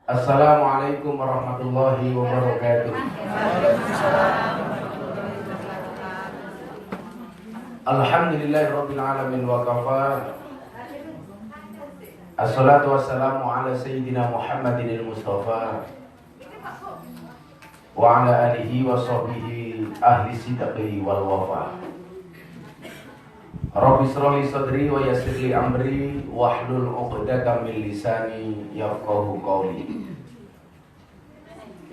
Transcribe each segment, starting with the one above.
Assalamualaikum warahmatullahi wabarakatuh. Alhamdulillahirabbil alamin wa kafa. Assalatu wassalamu ala sayyidina Muhammadinil Mustafa wa ala alihi wa sahbihi ahli sidqi wal wafa. Rabbi shrah li sadri wa yassir li amri wahlul 'uqdatam min lisani yafqahu qawli.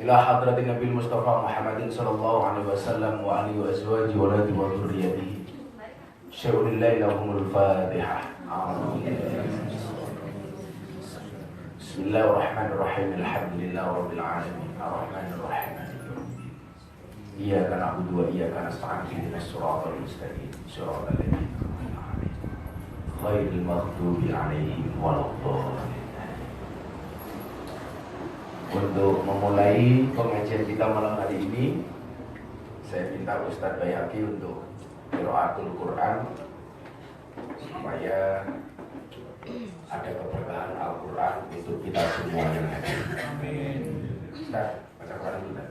Ila hadratin Nabil Mustafa Muhammadin sallallahu alaihi wasallam wa alihi wa azwajihi wa alihi wa dzurriyyatihi. Syai'ulillahi lahumul Fatihah. Bismillahirrahmanirrahim. Alhamdulillahi rabbil alamin. Arrahmanir rahim. Iyyaka na'budu wa iyyaka nasta'in. Ihdinas siratal mustaqim. Siratal ladzina an'amta 'alaihim ghairil maghdubi 'alaihim waladdallin. Untuk memulai pengajian kita malam hari ini, saya minta Ustadz Bayhaqi untuk qiraatul Quran supaya ada keberkahan Al-Quran untuk kita semua yang hadir. Amin. Ustadz, baca Quran dulu.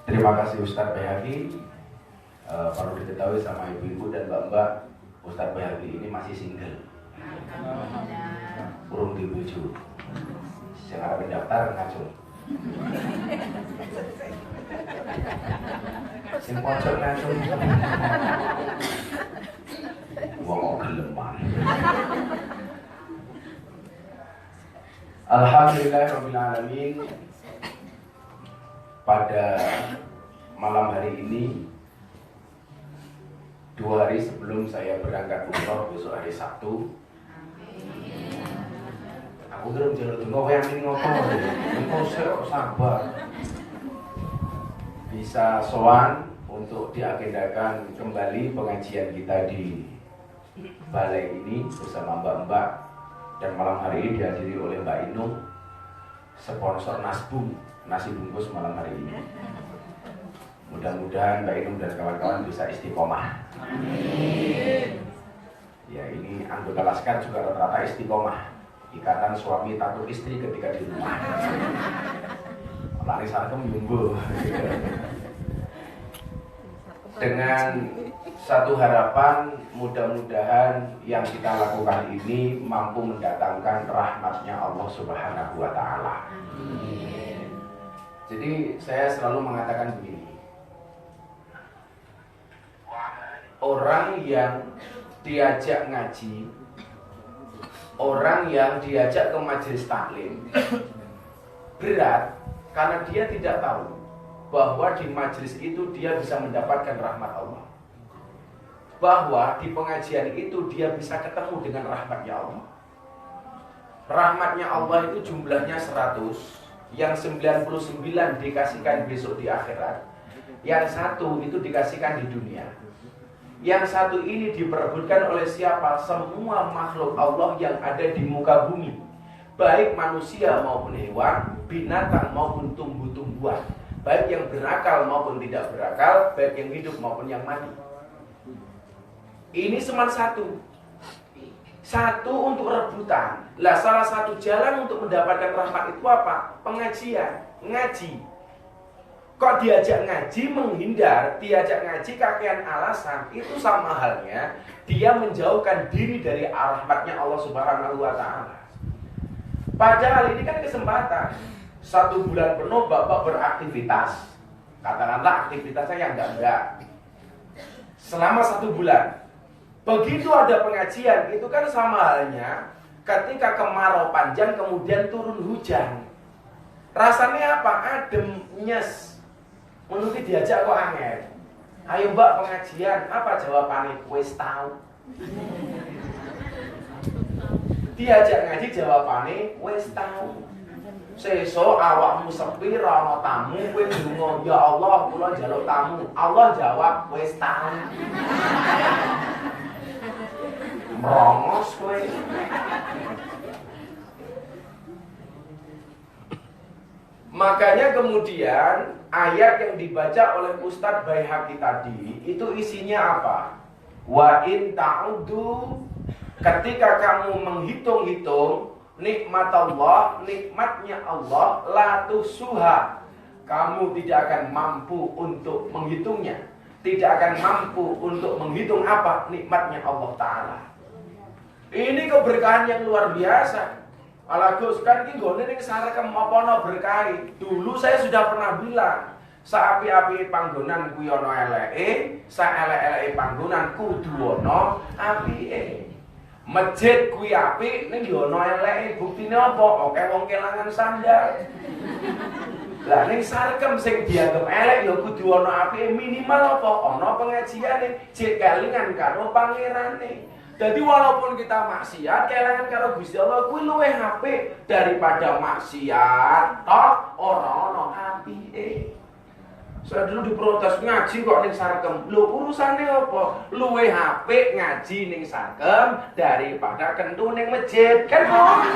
Terima kasih Ustadz Bayhaqi. Perlu diketahui sama ibu-ibu dan mbak-mbak, Ustadz Bayhaqi ini masih single, burung dibujuk. Secara pendaftar ngacung. Sing pojok ngacung. Wong kok geleman. Alhamdulillahirabbil alamin. Pada malam hari ini, 2 hari sebelum saya berangkat umroh, besok hari Sabtu. Aku belum jalur tunggu yang ini ngotot, engkau sabar. Bisa sowan untuk diagendakan kembali pengajian kita di balai ini bersama mbak-mbak, dan malam hari ini dihadiri oleh Mbak Inung, sponsor Nasbung, nasi bungkus malam hari ini. Mudah-mudahan Mbak Inung dan kawan-kawan bisa istiqomah. Amin. anggota laskar juga rata-rata istiqomah. Ikatan suami takut istri ketika di rumah. Lari sarkem jumbo. Dengan satu harapan, mudah-mudahan yang kita lakukan ini mampu mendatangkan rahmatnya Allah Subhanahu wa Ta'ala. Jadi saya selalu mengatakan begini, orang yang diajak ngaji, orang yang diajak ke majelis taklim berat karena dia tidak tahu bahwa di majelis itu dia bisa mendapatkan rahmat Allah, bahwa di pengajian itu dia bisa ketemu dengan rahmatnya Allah. Rahmatnya Allah itu jumlahnya 100, yang 99 dikasihkan besok di akhirat, yang satu itu dikasihkan di dunia. Yang satu ini diperebutkan oleh siapa? Semua makhluk Allah yang ada di muka bumi, baik manusia maupun hewan, binatang maupun tumbuh-tumbuhan, baik yang berakal maupun tidak berakal, baik yang hidup maupun yang mati. Ini cuma satu untuk rebutan. Lah salah satu jalan untuk mendapatkan rahmat itu apa? Pengajian, ngaji. Kok diajak ngaji menghindar, diajak ngaji kakean alasan, itu sama halnya dia menjauhkan diri dari rahmatnya Allah Subhanahu wa Ta'ala. Padahal ini kan kesempatan 1 bulan penuh Bapak beraktivitas, katakanlah aktivitasnya yang enggak selama 1 bulan. Begitu ada pengajian, itu kan sama halnya ketika kemarau panjang kemudian turun hujan. Rasanya apa? Adem, nyes. Menurut diajak kok angel. Ayo Mbak pengajian, apa jawabannya? Wes tahu. Diajak ngaji jawabannya wes tahu. Sesuk awakmu sepi ra ono tamu, kowe ndonga, ya Allah kula njaluk tamu. Allah jawab wes tahu. Merongos kowe. Makanya kemudian ayat yang dibaca oleh Ustadz Baihaqi tadi itu isinya apa? Wa in ta'udu, ketika kamu menghitung-hitung nikmat Allah, nikmatnya Allah, la tusuha, kamu tidak akan mampu untuk menghitungnya, tidak akan mampu untuk menghitung apa nikmatnya Allah Ta'ala. Ini keberkahan yang luar biasa. Ala Gus kan ki nggone ning sarekem apa ana berkah. Dulu saya sudah pernah bilang, saapi-api panggonan kuwi ana eleke, saelek-eleke panggonan kudu ana apike. Masjid kuwi apik ning yo ana eleke, buktine apa? Oke wong kelangan sandal. Lah ning sarekem sing dianggep elek ya kudu ana apike, minimal apa? Ana pengajiane, jek kelingan karo pangerane. Jadi walaupun kita maksiat, kelangan karo Gusti Allah kuwi luwih apik daripada maksiat toh ora ono apike. Saya dulu diprotes ngaji kok ning sarkem. Lho urusane apa? Luwih apik ngaji ning sarkem daripada kentu ning masjid. Kan ngono.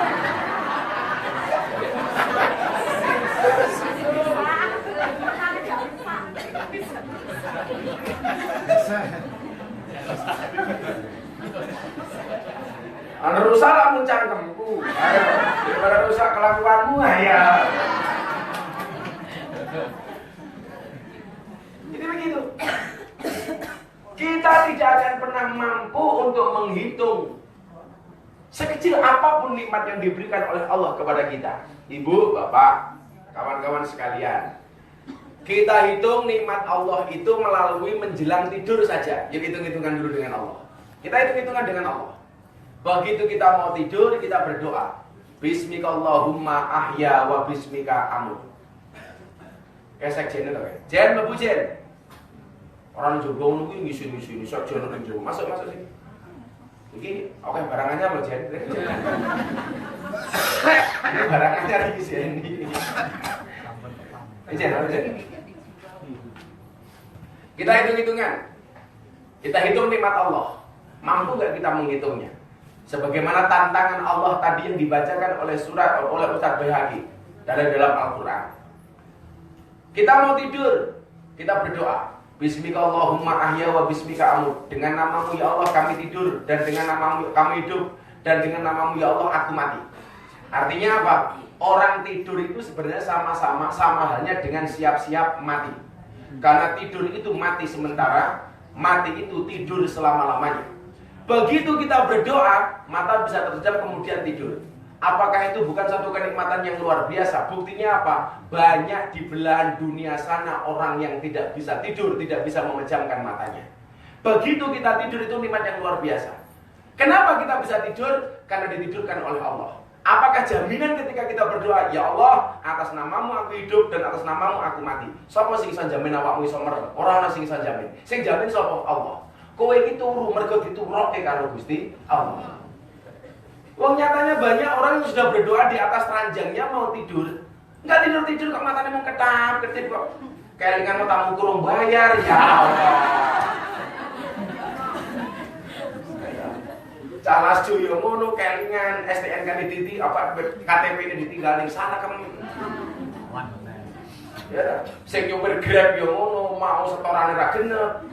Ana rusak lamun cangkemku. Ayo, daripada rusak kelakuanmu ayo. Jadi begitu. Kita tidak akan pernah mampu untuk menghitung sekecil apapun nikmat yang diberikan oleh Allah kepada kita. Ibu, bapak, kawan-kawan sekalian, kita hitung nikmat Allah itu melalui menjelang tidur saja. Jadi hitung-hitungan dulu dengan Allah. Kita hitung-hitungan dengan Allah. Begitu kita mau tidur, kita berdoa. Bismika Allahumma ahya wa bismika amut. Kesek jen itu kan? Jen, lebu jen. Orang jogo nunggu ngisi-ngisi, sok jono nang jowo. Masuk sini. Iki, oke barangannya lo jen. Ini barangannya lagi sini. Jen. Kita hitung-hitungan. Kita hitung nikmat Allah. Mampu gak kita menghitungnya? Sebagaimana tantangan Allah tadi yang dibacakan oleh Ustadz Baihaqi dalam Al-Quran. Kita mau tidur, kita berdoa. Bismika Allahumma ahya wa bismika amut. Dengan namamu ya Allah kami tidur, dan dengan namamu kami hidup, dan dengan namamu ya Allah aku mati. Artinya apa? Orang tidur itu sebenarnya sama halnya dengan siap-siap mati. Karena tidur itu mati sementara, mati itu tidur selama-lamanya. Begitu kita berdoa, mata bisa terjam kemudian tidur. Apakah itu bukan satu kenikmatan yang luar biasa? Buktinya apa? Banyak di belahan dunia sana orang yang tidak bisa tidur, tidak bisa memejamkan matanya. Begitu kita tidur itu nikmat yang luar biasa. Kenapa kita bisa tidur? Karena ditidurkan oleh Allah. Apakah jaminan ketika kita berdoa, ya Allah, atas namamu aku hidup dan atas namamu aku mati? Sapa sing iso jamin awakmu iso merem? Ora ana sing iso jamin. Sing jamin sapa? Allah. Kowe iki turu mergo diturokke karo Gusti Allah. Wong nyatanya banyak orang yang sudah berdoa di atas ranjangnya mau tidur, nggak tidur kok matanya mau ketip kok. Kelingan mau tamu kurung bayar, ya Allah. Calas cuyo ngono kelingan STNK dititi apa KTP ini ditinggal ning sana kamu. Ya, sing nyopir Grab yo ngono mau setorane ra genep.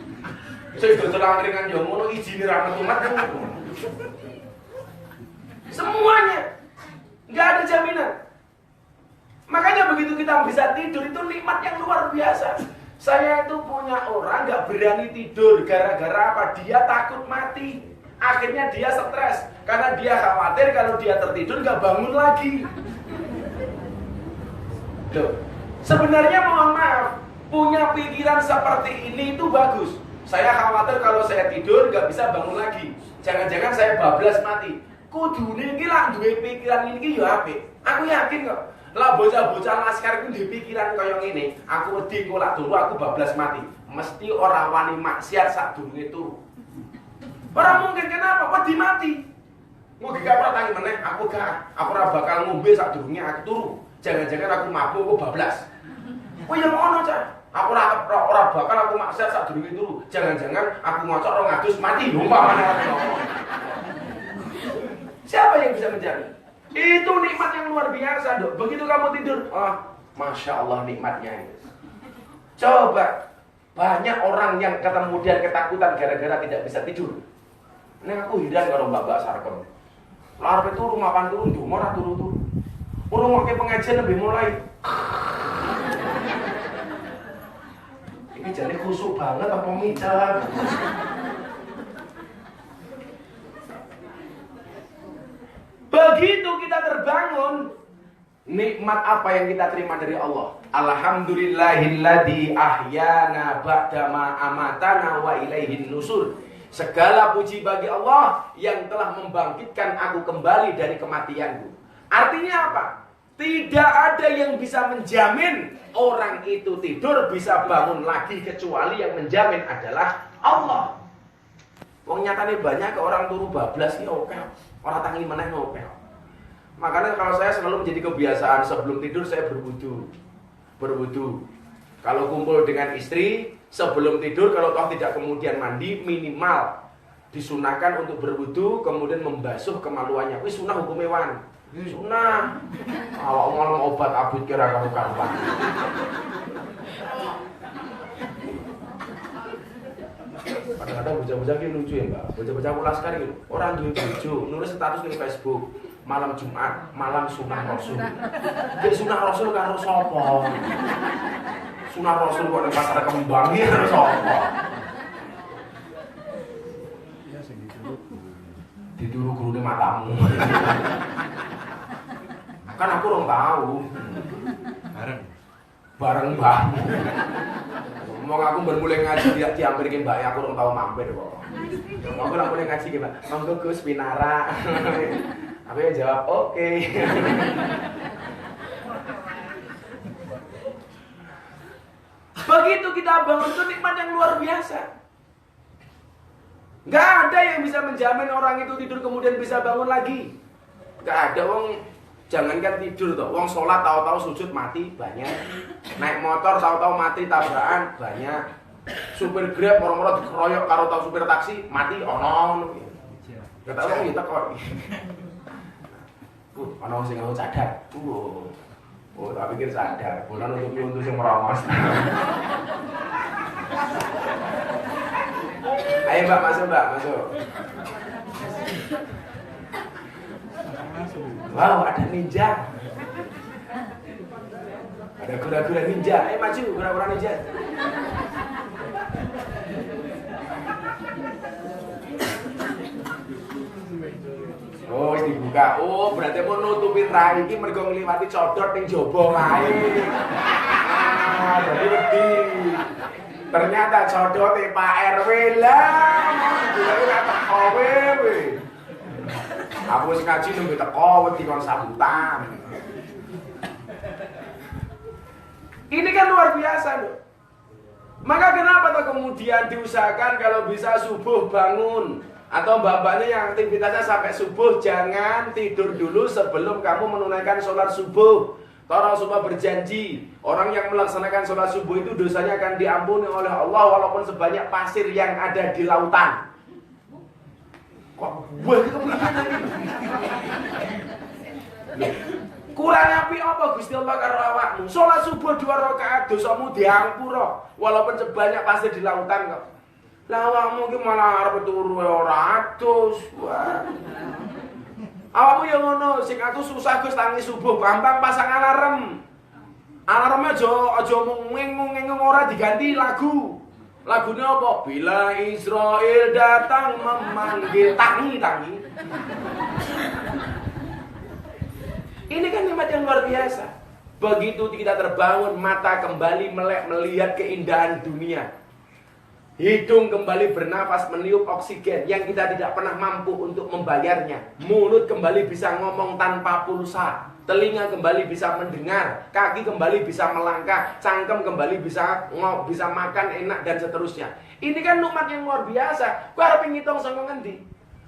Sing dodol angkringan yo ngono izine ra metu-metu. Semuanya nggak ada jaminan. Makanya begitu kita bisa tidur itu nikmat yang luar biasa. Saya itu punya orang nggak berani tidur gara-gara apa? Dia takut mati. Akhirnya dia stres karena dia khawatir kalau dia tertidur nggak bangun lagi. Loh, sebenarnya mohon maaf, punya pikiran seperti ini itu bagus. Saya khawatir kalau saya tidur nggak bisa bangun lagi. Jangan-jangan saya bablas mati. Kudune iki lak duwe pikiran iki ya apik. Aku yakin kok. Lah bocah-bocah laskar iku duwe pikiran kaya ngene, aku wedi kok lak turu aku bablas mati. Mesti ora wani maksiat sadurunge turu. Ora mungkin kenapa? Wedi mati. Mugi gak ora tangi meneh, aku ora bakal ngombe sadurunge aku turu. Jangan-jangan aku mabuk kok bablas. Oh ya ngono, Cak. Aku ora bakal aku maksiat sadurunge turu. Jangan-jangan aku ngocok 200 mati umpamane aku ngomong. Siapa yang bisa menjamin? Itu nikmat yang luar biasa, Dok. Begitu kamu tidur, Masya Allah nikmatnya itu. Coba, banyak orang yang kemudian ketakutan gara-gara tidak bisa tidur. Ini aku hidan karo Mbak Sarkem. Lar turu mapan turu ndonga ora turu-turu. Urung ngoke pengajian lebih mulai. Ini jadi khusuk banget apa micat. Begitu kita terbangun, nikmat apa yang kita terima dari Allah? Alhamdulillahilladzi ahyana ba'dama amatana wa ilaihin nusur. Segala puji bagi Allah yang telah membangkitkan aku kembali dari kematianku. Artinya apa? Tidak ada yang bisa menjamin orang itu tidur bisa bangun lagi kecuali yang menjamin adalah Allah. Wong nyatane banyak ke orang turu bablas iki oke. Orang tangi meneh ngopel. Makanya kalau saya selalu menjadi kebiasaan sebelum tidur saya berwudu. Kalau kumpul dengan istri sebelum tidur kalau toh tidak kemudian mandi minimal disunahkan untuk berwudu kemudian membasuh kemaluannya. Wis sunah hukume wan. Sunah. Awak ngomong obat abut kira karuan. Kadang-kadang bocah-bocah ki lucu ya, Mbak. Bocah-bocah laskar iki ora duwe bojo, nulis status di Facebook. Malam Jumat, malam sunah Rasul. Jadi sunah Rasul karo sapa? Sunah Rasul kok ning pasar kembang iki karo sapa? Ya sing dituru gurune matamu. Kan aku orang tahu. Bareng mbahmu. Mau aku bermulai ngaji tidak diambilin mbak aku orang tahu mampir kok. Aku nak mulai ngaji gimana? Monggo Gus Pinara. Aku yang jawab oke. Begitu kita bangun itu nikmat yang luar biasa. Gak ada yang bisa menjamin orang itu tidur kemudian bisa bangun lagi. Gak ada wong. Jangankan tidur toh, wong sholat tahu-tahu sujud mati banyak. Naik motor tahu-tahu mati tabrakan banyak. Supir Grab moro-moro dikeroyok karo tahu supir taksi mati ono. Kata wong iki kok. Ono sing ngono sadar. Oh, tak pikir sadar. Bolan untuk sing merongos. Ayo Mbak, masuk Mbak, masuk. Wow, ada ninja. Ada kura-kura ninja. Ayo maju, kura-kura ninja. Oh, dibuka. Oh, berarti mau nutupin rai iki mergo ngliwati codot ning jaba kae. Ah, jadi wedi. Ternyata codote Pak RW lah. Jadi ora teko kowe. Aku wis ngaji nunggu teko wedi kon sambutan. Ini kan luar biasa loh. Maka kenapa tuh kemudian diusahakan kalau bisa subuh bangun. Atau mbak-mbaknya yang aktivitasnya sampai subuh, jangan tidur dulu sebelum kamu menunaikan sholat subuh. Rasulullah berjanji, orang yang melaksanakan sholat subuh itu dosanya akan diampuni oleh Allah walaupun sebanyak pasir yang ada di lautan. Kok buah itu begini? Kurang api apa Gusti Allah karo awakmu? Sholat subuh 2 rakaat dosamu diampura walaupun sebanyak pasir di lautan kok. Lah awakmu ki malah arep turu ora atus. Wah. Awakmu yo ngono, sing aku susah Gus tangi subuh, gampang pasang alarm. Alarmnya aja mung ngeng ora diganti lagu. Lagunya apa? Bila Israel datang memanggil, tangi. Ini kan nikmat yang luar biasa. Begitu kita terbangun, mata kembali melek melihat keindahan dunia. Hidung kembali bernafas meniup oksigen yang kita tidak pernah mampu untuk membayarnya. Mulut kembali bisa ngomong tanpa pulsa. Telinga kembali bisa mendengar. Kaki kembali bisa melangkah. Cangkem kembali bisa makan enak dan seterusnya. Ini kan nikmat yang luar biasa. Kau harus ngitung sangko ngendi?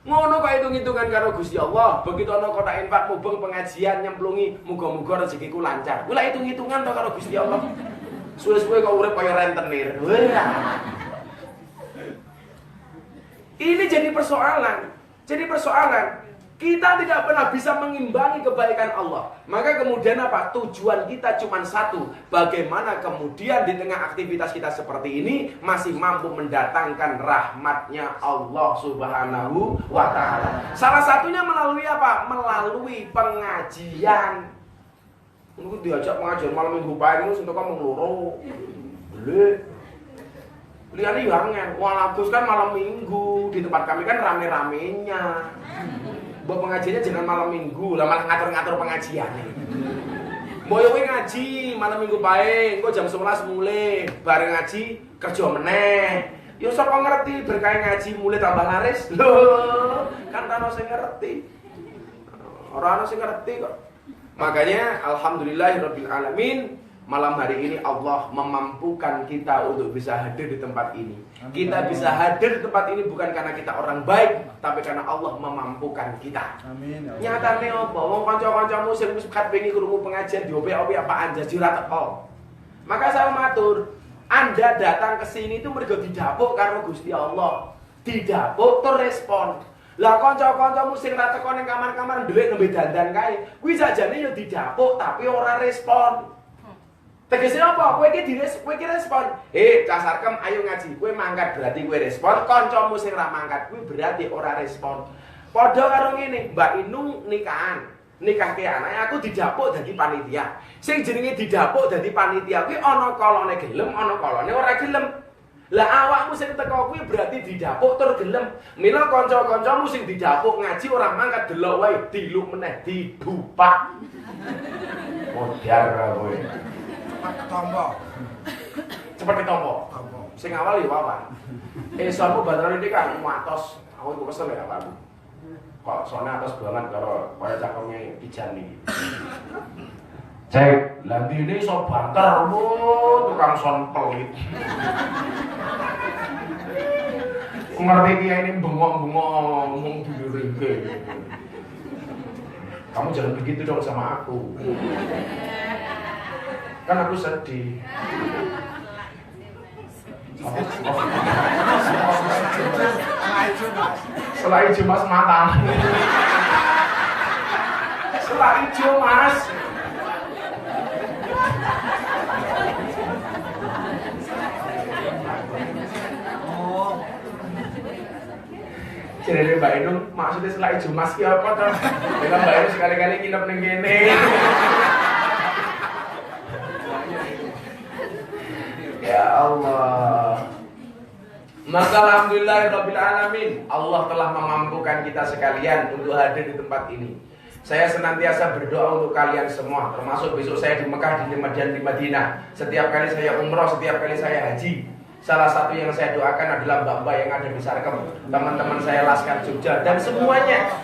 Ngono kok hitung-hitungan karo Gusti Allah. Begitu ana kotak infak mubeng pengajian nyemplungi muga-muga rezekiku lancar. Kula hitung-hitungan to karo Gusti Allah. Suwe-suwe kok urip kaya rentenir. Ini jadi persoalan. Kita tidak pernah bisa mengimbangi kebaikan Allah. Maka kemudian apa? Tujuan kita cuma satu. Bagaimana kemudian di tengah aktivitas kita seperti ini masih mampu mendatangkan rahmatnya Allah Subhanahu wa ta'ala. Salah satunya melalui apa? Melalui pengajian. Ini diajak pengajian malam minggu pagi itu untuk kamu ngeloro. Boleh. Lihat yang walaupun kan malam minggu di tempat kami kan rame-ramenya. Buat pengajiannya jangan malam minggu, lah malah ngatur-ngatur pengajian. Boyo ngaji malam minggu baik, kok jam 11 mulai, bareng ngaji kerja meneh. Yo sapa ngerti berkah ngaji mulai tambah laris. Loh, kan ana sing ngerti. Ora ana sing ngerti kok. Makanya alhamdulillahirabbil alamin. Malam hari ini Allah memampukan kita untuk bisa hadir di tempat ini. Kita bisa hadir di tempat ini bukan karena kita orang baik, tapi karena Allah memampukan kita. Amin. Nyatane apa? Wong kanca-kancamu sing wis pengen krungu pengajian diope-ope apa anjas ora teko. Maka saya matur, Anda datang ke sini itu mergo didapuk karo Gusti Allah. Didapuk tur respon. Lah kanca-kancamu sing ra teko ning kamar-kamar ndelik nembe dandan kae, kuwi sajane yo didapuk tapi ora respon. Tegesnya apa? Kowe iki respon. Casarkem ayo ngaji. Kowe mangkat berarti kowe respon. Kancamu sing ra mangkat kuwi berarti ora respon. Padha karo ngene, Mbak Inung nikahan. Nikahke anake aku didapuk dadi panitia. Sing jenenge didapuk dadi panitia kuwi ana kalane gelem, ana kalane ora gelem. Lah awakmu sing teko kuwi berarti didapuk tur gelem. Mila kanca-kancamu sing didapuk ngaji ora mangkat delok wae diluk meneh didupak. Modar kowe. Cepat ditompo. Sing awal ya wawan. Soalmu bantaran ini kan atos. Aku kok kesel ya Pak. Kok soalnya atas banget karo kaya cakemnya pijan iki. Cek, lah ini iso banter tukang son pelit. Ngerti kiai ini bengong-bengong ngomong dulu-dulu. Kamu jangan begitu dong sama aku. Kan aku sedih. Setelah hijau mas matang. Setelah hijau mas. Jadi Mbak Inung maksudnya selain Jumas ki apa toh? Dengan Mbak Inung sekali-kali nginep ning kene. Ya Allah. Maka alhamdulillahirabbil alamin, Allah telah memampukan kita sekalian untuk hadir di tempat ini. Saya senantiasa berdoa untuk kalian semua, termasuk besok saya di Mekah, di Madinah. Setiap kali saya umroh, setiap kali saya haji, salah satu yang saya doakan adalah mbak-mbak yang ada di Sarkem, teman-teman saya Laskar Jogja, dan semuanya.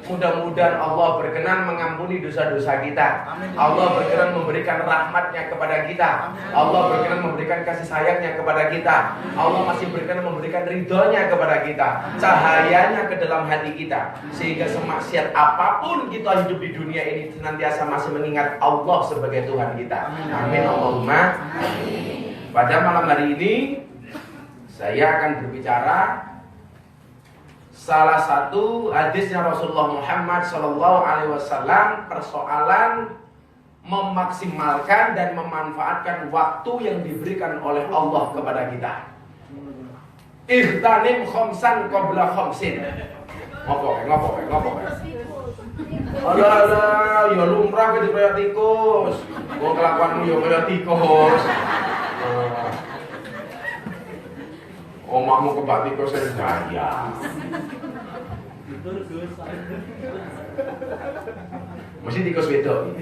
Mudah-mudahan Allah berkenan mengampuni dosa-dosa kita. Allah berkenan memberikan rahmatnya kepada kita. Allah berkenan memberikan kasih sayangnya kepada kita. Allah masih berkenan memberikan ridhonya kepada kita, cahayanya ke dalam hati kita, sehingga semaksiat apapun kita hidup di dunia ini senantiasa masih mengingat Allah sebagai Tuhan kita. Amin Allahumma amin. Pada malam hari ini saya akan berbicara salah satu hadisnya Rasulullah Muhammad SAW, persoalan memaksimalkan dan memanfaatkan waktu yang diberikan oleh Allah kepada kita. Ightanim khamsan qabla khamsin. Ngopo. Alah, ya lumrah gitu kaya tikus. Wong kelakuanmu ya kaya tikus. Omahmu kebak tikus gaya. Mesti tikus wedok.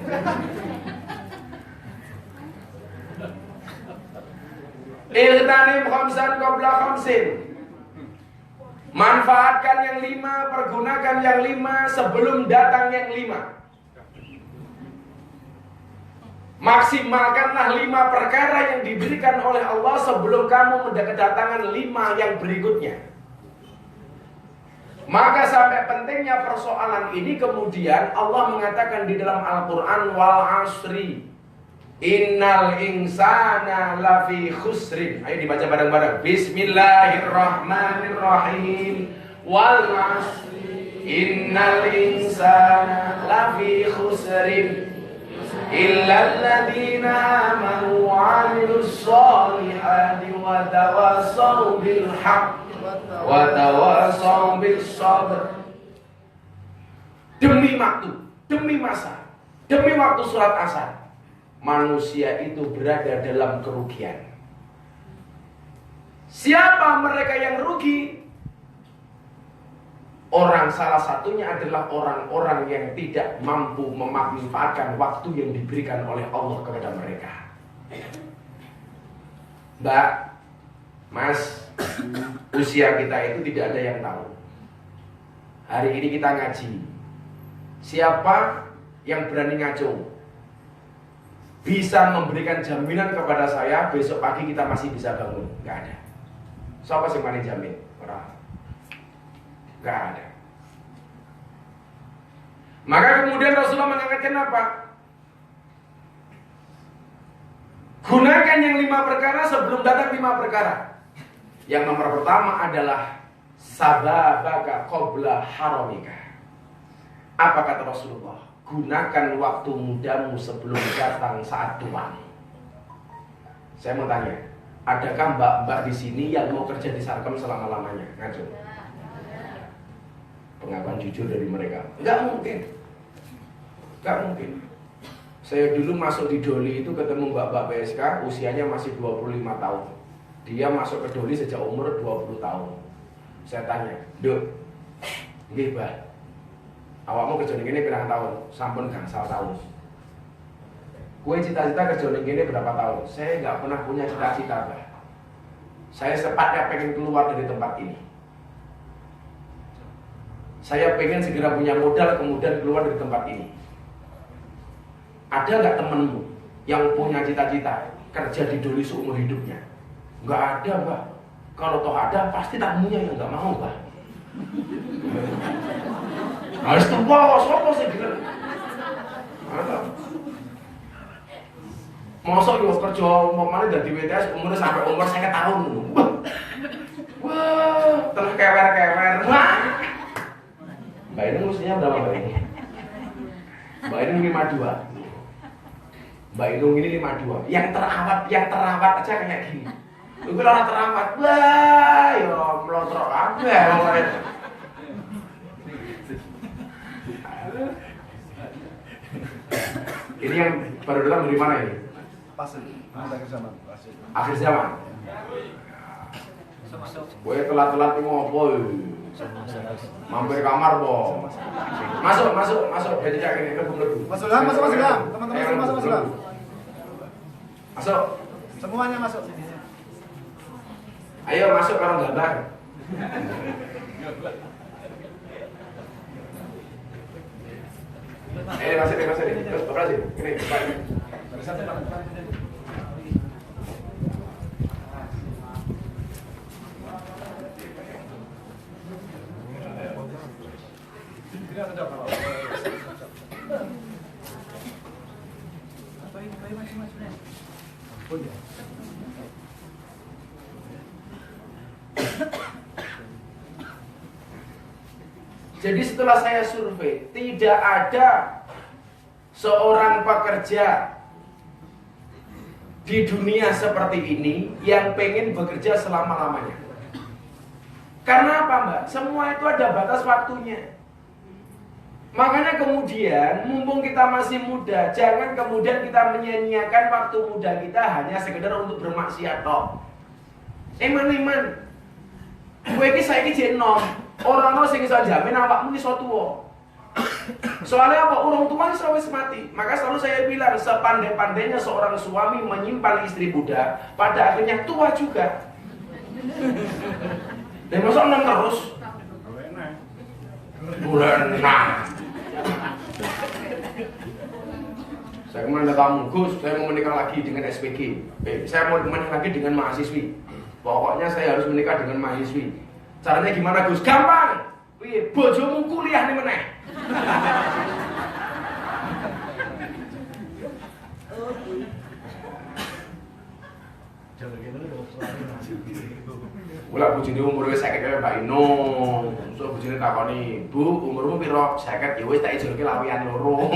Ightanim khamsan qabla khamsin. Manfaatkan yang 5, pergunakan yang 5 sebelum datang yang 5. Maksimalkanlah 5 perkara yang diberikan oleh Allah sebelum kamu kedatangan 5 yang berikutnya. Maka sampai pentingnya persoalan ini kemudian Allah mengatakan di dalam Al-Quran, wal asri innal insana lafi khusrin. Ayo dibaca bareng-bareng. Bismillahirrahmanirrahim. Wal asri innal insana lafi khusrin illal ladzina amanu wa 'amilus sholihati wa tawassaw bil haqq wa tawassaw bis sabr. Demi waktu, demi masa, demi waktu surat Asar, manusia itu berada dalam kerugian. Siapa mereka yang rugi? Orang salah satunya adalah orang-orang yang tidak mampu memanfaatkan waktu yang diberikan oleh Allah kepada mereka. Mbak, Mas, usia kita itu tidak ada yang tahu. Hari ini kita ngaji. Siapa yang berani ngaco? Bisa memberikan jaminan kepada saya besok pagi kita masih bisa bangun? Gak ada. Siapa sih yang jamin? Orang. Gak ada. Maka kemudian Rasulullah mengingatkan apa? Gunakan yang 5 perkara sebelum datang 5 perkara. Yang nomor pertama adalah sababaka qabla haramika. Apa kata Rasulullah? Gunakan waktu mudamu sebelum datang saat tuamu. Saya mau tanya, adakah mbak-mbak di sini yang mau kerja di Sarkem selama-lamanya? Ngaco. Pengakuan jujur dari mereka. Enggak mungkin. Enggak mungkin. Saya dulu masuk di Doli itu ketemu mbak-mbak PSK, usianya masih 25 tahun. Dia masuk ke Doli sejak umur 20 tahun. Saya tanya, "Duk, nggih, Mbak. Awakmu kerja ning kene pirang tahun?" "Sampun gangsal tahun." "Kowe cita-cita kerja ning kene berapa tahun?" "Saya enggak pernah punya cita-cita, Mbak. Saya sepatnya pengen keluar dari tempat ini. Saya pengen segera punya modal kemudian keluar dari tempat ini." "Ada nggak temenmu yang punya cita-cita kerja di Doli seumur hidupnya?" "Nggak ada, Mbak. Kalau toh ada pasti tamunya yang nggak mau, Mbak." Harus tua, sopo sih gitu. Mosok yo kerja momane dadi WTS umurnya sampai umur 50 tahun. Wah, terus kewer-kewer. Mbak ini usianya berapa, Mbak ini? Mbak ini 52. Mbak Inung ini 52. Yang terawat aja kayak gini. Itu orang terawat. Wah, yo mlotrok kabeh. Ini yang baru datang dari mana ini? Pasir. Akhir zaman. Pasir. Akhir zaman. Kowe telat-telat ngopo? Mampir kamar po. Masuk. Jadi cak ini lebu. Masuk lah. Teman-teman masuk lah. Masuk. Semuanya masuk. Ayo masuk karo gambar. Masuk. Terus operasi. Ini, Pak. Dari satu Pak. Tidak ada apa-apa. Apa ini masih-masih? Oh ya. Jadi setelah saya survei, tidak ada seorang pekerja di dunia seperti ini yang pengen bekerja selama-lamanya. Karena apa, Mbak? Semua itu ada batas waktunya. Makanya kemudian, mumpung kita masih muda, jangan kemudian kita menyia-nyiakan waktu muda kita hanya sekedar untuk bermaksiat toh. Iman. Kowe iki saiki jek enom. Ora ono sing iso jamin awakmu iso tuwa. Soalnya apa? Orang tua wis mati. Maka selalu saya bilang, sepandai-pandainya seorang suami menyimpan istri muda, pada akhirnya tua juga. Dan masa enom terus? Bulan Saya kemarin ada tamu, Gus, saya mau menikah lagi dengan SPG. Saya mau menikah lagi dengan mahasiswi. Pokoknya saya harus menikah dengan mahasiswi. Caranya gimana, Gus? Gampang. Piye? Bojomu kuliah nih meneh. Mula bojone umur wis 50 kaya Mbak Ino. So bojone takoni, "Bu, umurmu piro?" 50. Ya wis tak ijolke lawian loro.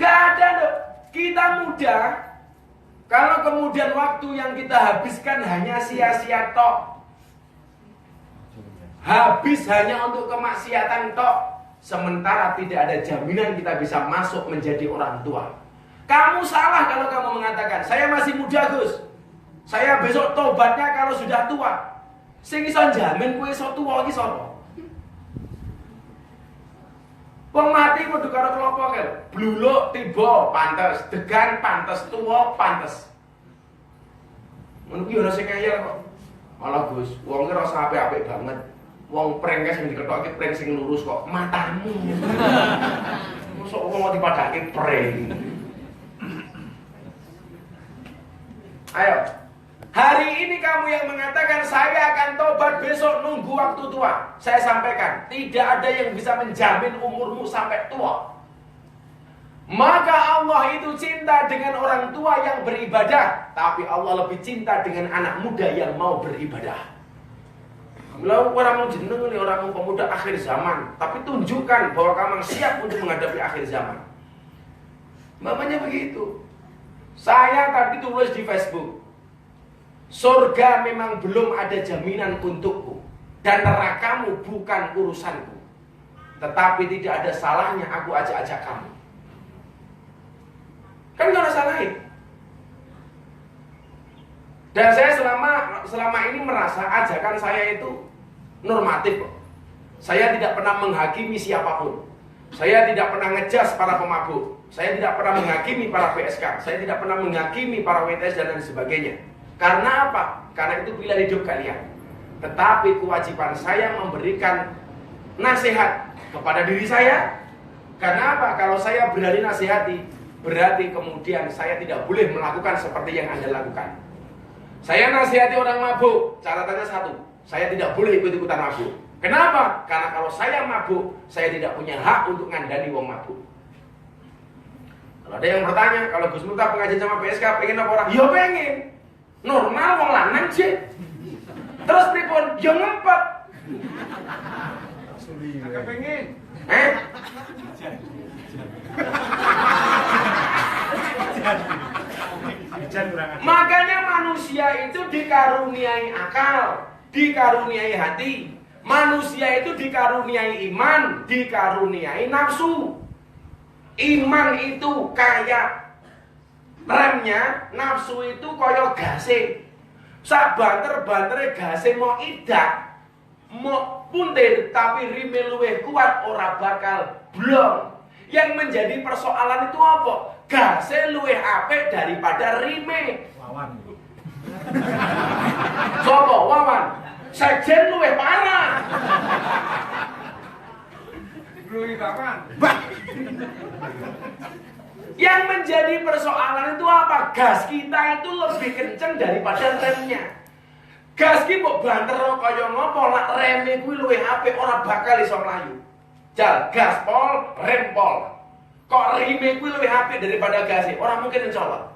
Gak ada, Dok. Kita muda. Kalau kemudian waktu yang kita habiskan hanya sia-sia tok. Habis hanya untuk kemaksiatan tok. Sementara tidak ada jaminan kita bisa masuk menjadi orang tua. Kamu salah kalau kamu mengatakan, saya masih muda, Gus. Saya besok tobatnya kalau sudah tua. Sing iso jamin kowe iso tuwa iki sapa? Wong mati kudu karo klopo kae. Bluluk tiba pantes, degan pantes, tuwa pantes. Ngono ki ora sing kaya kok. Malah Gus, wong ki rasa apik-apik banget. Wong prank sing diketokke prank sing lurus kok matamu. Mosok wong mau dipadake prank. Ayo. Hari ini kamu yang mengatakan saya akan tobat besok nunggu waktu tua. Saya sampaikan, tidak ada yang bisa menjamin umurmu sampai tua. Maka Allah itu cinta dengan orang tua yang beribadah, tapi Allah lebih cinta dengan anak muda yang mau beribadah. Lalu orang mau jeneng nih, orang mau pemuda akhir zaman, tapi tunjukkan bahwa kamu siap untuk menghadapi akhir zaman. Mamanya begitu. Saya tadi tulis di Facebook, surga memang belum ada jaminan untukku dan nerakamu bukan urusanku. Tetapi tidak ada salahnya aku ajak-ajak kamu. Kan gak ada salahin. Dan saya selama ini merasa ajakan saya itu normatif. Saya tidak pernah menghakimi siapapun. Saya tidak pernah ngejas para pemabuk. Saya tidak pernah menghakimi para PSK. Saya tidak pernah menghakimi para WTS dan lain sebagainya. Karena apa? Karena itu pilihan hidup kalian. Tetapi kewajiban saya memberikan nasihat kepada diri saya. Karena apa? Kalau saya berani nasihati, berarti kemudian saya tidak boleh melakukan seperti yang Anda lakukan. Saya nasihati orang mabuk, catatannya satu, saya tidak boleh ikut-ikutan mabuk. Kenapa? Karena kalau saya mabuk, saya tidak punya hak untuk ngandani wong mabuk. Kalau ada yang bertanya, kalau Gus Miftah pengajian sama PSK, pengen apa orang? Ya pengen. Normal wong lanang sih. Terus pripun? Ya ngempet. Agak pengen. Makanya manusia itu dikaruniai akal, dikaruniai hati. Manusia itu dikaruniai iman, dikaruniai nafsu. Iman itu kayak remnya, nafsu itu koyo gase. Sak banter-bantere gase mau idak, mau puntir tapi rime luwih kuat ora bakal blong. Yang menjadi persoalan itu apa? Gase luwih apik daripada rime. Wawan. Sopo Wawan? Sekjen luwih parah. Luwih kapan? Yang menjadi persoalan itu apa? Gas kita itu lebih kenceng daripada remnya. Gas ki mbok banter kaya ngopo lak reme kuwi luwih apik ora bakal iso mlayu. Jal gas pol, rem pol. Kok reme kuwi luwih apik daripada gas ora mungkin insyaallah.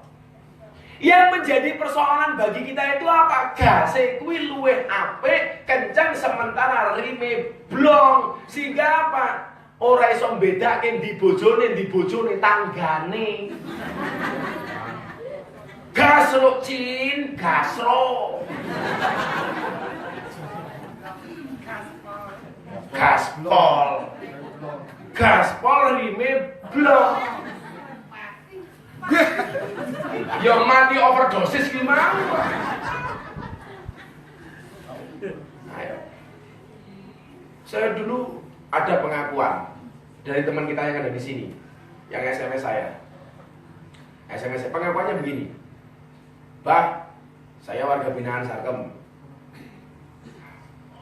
Yang menjadi persoalan bagi kita itu apa? Gase kuwi luwih apik, kencang sementara rime blong. Sehingga apa? Ora iso mbedake ndi bojone tanggane. Gas lo cin, gas lo. Gaspol. Gaspol rime blong. Yang mati overdosis gimana? Ayo. Saya dulu ada pengakuan dari teman kita yang ada di sini, yang SMS saya. SMS pengakuannya begini, Bah, saya warga binaan Sarkem.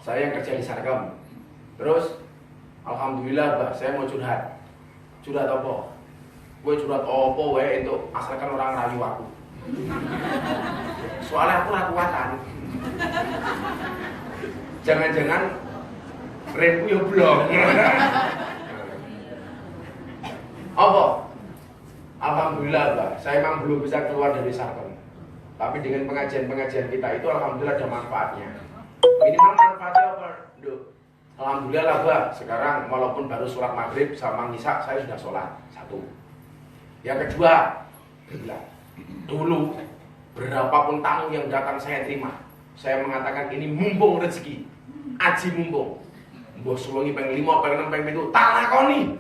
Saya yang kerja di Sarkem. Terus, alhamdulillah Bah, saya mau curhat. Curhat apa? Gue curhat opo wae itu asalkan orang rayu aku. Soalnya aku ra kuatan. Jangan-jangan remku yo blong. Apa? Alhamdulillah, Pak. Saya memang belum bisa keluar dari Sarkem. Tapi dengan pengajian-pengajian kita itu alhamdulillah ada manfaatnya. Minimal manfaatnya apa? Duh. Alhamdulillah lah, Pak. Sekarang walaupun baru sholat maghrib sama ngisya, saya sudah sholat. Satu. Yang kedua, dulu berapapun tamu yang datang saya terima. Saya mengatakan ini mumpung rezeki, aji mumpung. Mbok sulungi peng 5, peng 6, peng 7, tak lakoni.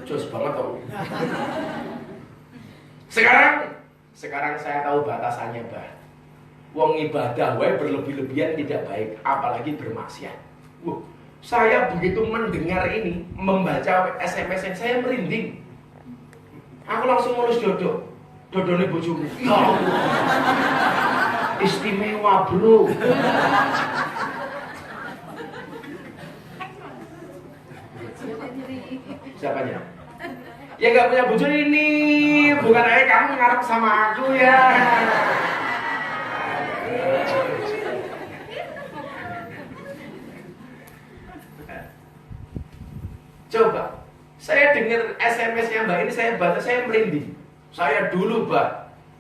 Jos banget tau. Sekarang saya tahu batasannya, Bah. Wong ibadah wae berlebih-lebihan tidak baik, apalagi bermaksiat. Saya begitu mendengar ini, membaca SMS saya merinding. Aku langsung ngurus dodone bojoku. Ya Allah. Istimewa, Bro. Siapanya? Ya nggak punya bojo ini, bukan kamu ngarep sama aku ya. Coba, saya dengar SMS-nya Mbak ini, saya baca, saya merinding. Saya dulu, Mbak,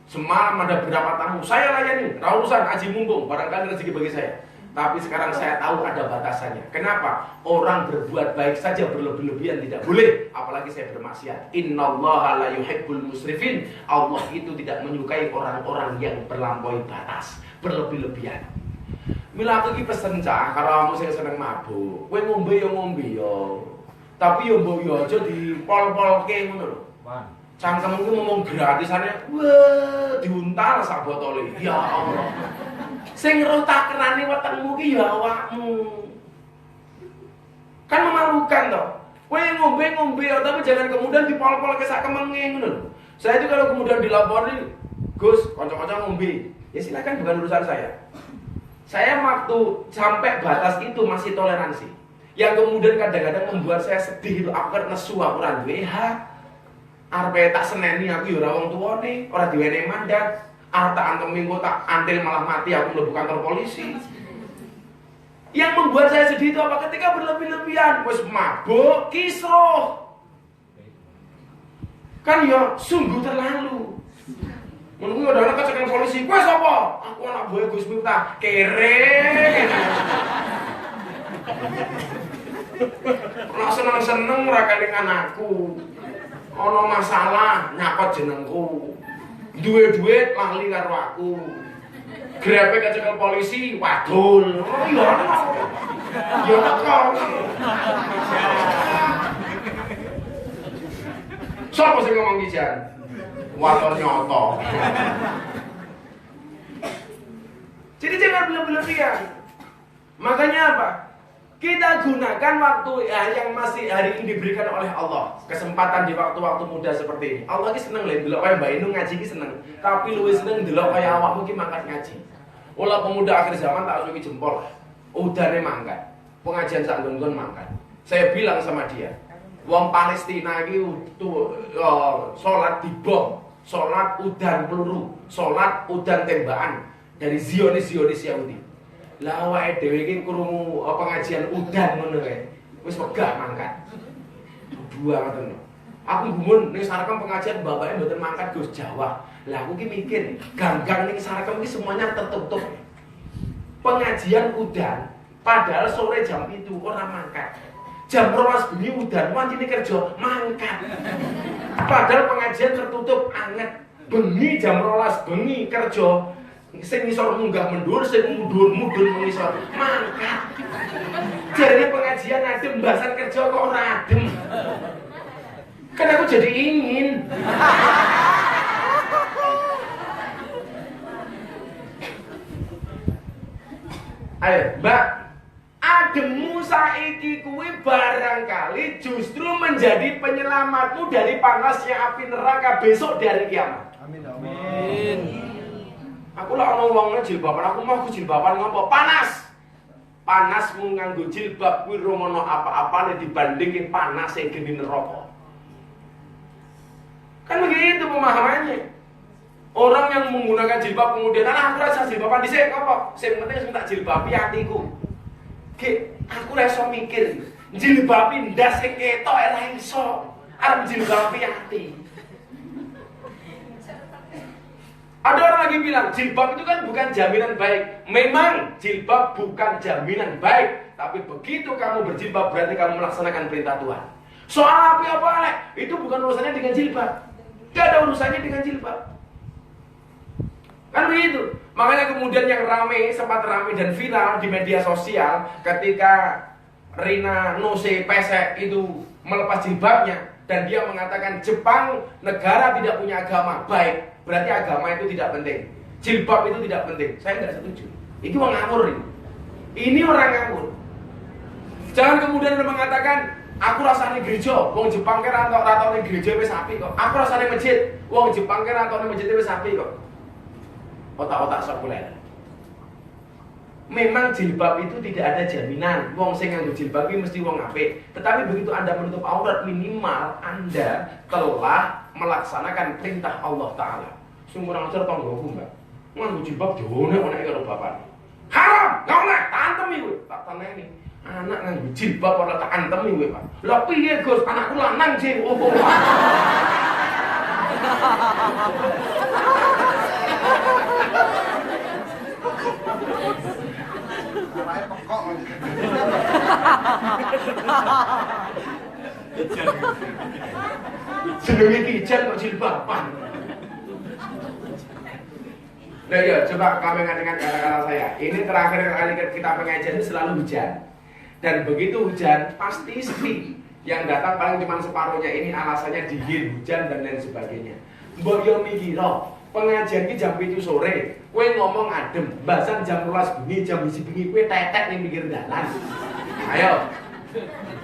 semalam ada berapa tamu, saya layani, rausan aji mumpung, barangkali rezeki bagi saya. Tapi sekarang saya tahu ada batasannya. Kenapa? Orang berbuat baik saja berlebih-lebihan tidak boleh, apalagi saya bermaksiat. Innallaha la yuhibbul musrifin. Allah itu tidak menyukai orang-orang yang berlampaui batas, berlebih-lebihan. Mila aku iki pesen cah, karo kamu sing seneng mabuk. Kowe ngombe yo. Tapi yo mbok yo aja dipol-polke ngono lho. Cangkemmu ki ngomong gratisane, wah, diuntal sak botole. Ya Allah. Sing roh takrane wetengmu ki ya awakmu. Kan memalukan toh. Kowe ngombe tapi jangan kemudian dipol-polke sak kemenge ngono lho. Saya itu kalau kemudian dilapori, Gus, kanca-kanca ngombe, ya silakan, bukan urusan saya. Saya waktu sampai batas itu masih toleransi. Yang kemudian kadang-kadang membuat saya sedih itu, aku kan nesu, aku ora duwe hak. Arep tak seneni aku ya ora wong tuane, ora diwene mandat. Arep tak antem minggu tak antil malah mati aku mlebu kantor polisi. Yang membuat saya sedih itu apa? Ketika berlebih-lebihan, wis mabuk, kisruh. Kan ya sungguh terlalu. Menunggu ada anak kecekan polisi, gue sapa? Aku anak buah Gus Miftah, kere. Lah seneng-seneng ora keling anakku. Ana masalah nyakot jenengku. Duwe duit lali karo aku. Grepe kecekel polisi, wadul. Oh iya. Ya kok. Sopo sing ngomong iki jan? Waton nyoto. Jadi jangan berlebihan. Makanya apa? Kita gunakan waktu yang masih hari ini diberikan oleh Allah. Kesempatan di waktu-waktu muda seperti ini. Allah ki seneng lho delok kaya Mbak Inung ngaji ki seneng. Tapi luwih seneng delok kaya awakmu ki mangkat ngaji. Ola pemuda akhir zaman tak suki jempol. Udane mangkat. Pengajian sak nggon mangkat. Saya bilang sama dia, wong Palestina iki salat dibom, salat udan peluru, salat udan tembakan dari Zionis Yahudi. Lah awake dhewe iki krungu pengajian udan ngono kae. Wis wegah mangkat. Dua ngoten. Aku gumun ning Sarekem pengajian bapake mboten mangkat Gus Jawa. Lah aku ki mikir, gang-gang ning Sarekem iki semuanya tertutup. Pengajian udan padahal sore jam itu orang mangkat. Jam 12 bengi udan wancine kerja mangkat. Padahal pengajian tertutup anget. Bengi jam 12 bengi kerja. Sing ngisor munggah mendur, sing mundur mengisor mangkat. Jarine pengajian adem, bahasan kerja kok ora adem. Kan aku jadi ingin. Ayo, Mbak, ademmu saiki kuwi barangkali justru menjadi penyelamatmu dari panasnya api neraka besok dari kiamat. Amin. Amin. Aku lah ono wong jilbaban, aku mau jilbaban ngopo? Panas. Panasmu nganggo jilbab kuwi romono apa-apane dibandingin panas sing geni neraka. Kan begitu pemahamannya. Orang yang menggunakan jilbab kemudian aku rasa jilbaban dhisik apa? Sing penting sing tak jilbabi atiku. Ki, aku ora iso mikir. Jilbabi ndas sing ketok ora iso. Arep jilbabi ati. Ada orang lagi bilang, jilbab itu kan bukan jaminan baik. Memang jilbab bukan jaminan baik. Tapi begitu kamu berjilbab berarti kamu melaksanakan perintah Tuhan. Soal apa Alek? Itu bukan urusannya dengan jilbab. Tidak ada urusannya dengan jilbab. Kan begitu. Makanya kemudian yang sempat rame dan viral di media sosial ketika Rina Nose Pesek itu melepas jilbabnya. Dan dia mengatakan Jepang negara tidak punya agama baik. Berarti agama itu tidak penting. Jilbab itu tidak penting. Saya tidak setuju. Itu orang ngawur ini. Ini orang ngawur. Jangan kemudian Anda mengatakan, aku rasanya gereja, wong Jepang kira atau gereja wis api kok. Aku rasanya masjid, wong Jepang kira atau masjid wis api kok. Otak-otak sekuler. Memang jilbab itu tidak ada jaminan. Wong sing nganggo jilbab iki mesti wong apik. Tetapi begitu Anda menutup aurat, minimal Anda telah melaksanakan perintah Allah Ta'ala. Sing ora ngajar tanggoku, Mbak. Nganggo jilbab jone ana karo bapak. Haram, gak oleh, tak antemi kowe. Tak taneni. Anak nganggo jilbab ora tak antemi kowe, Pak. Lah piye, Gus? Anakku lanang sih. Oh. Jenenge kijan kok jilbaban. Nah ya, coba kami dengan kata-kata saya. Ini terakhir kali kita pengajian ini selalu hujan. Dan begitu hujan, pasti sepi. Yang datang paling cuma separuhnya, ini alasannya dingin, hujan dan lain sebagainya. Mbok yo mikiro, pengajian ki jam 7 sore, kowe ngomong adem, bahasan jam 12 bengi, jam 1 bengi kowe tetek ning pinggir dalan. Ayo.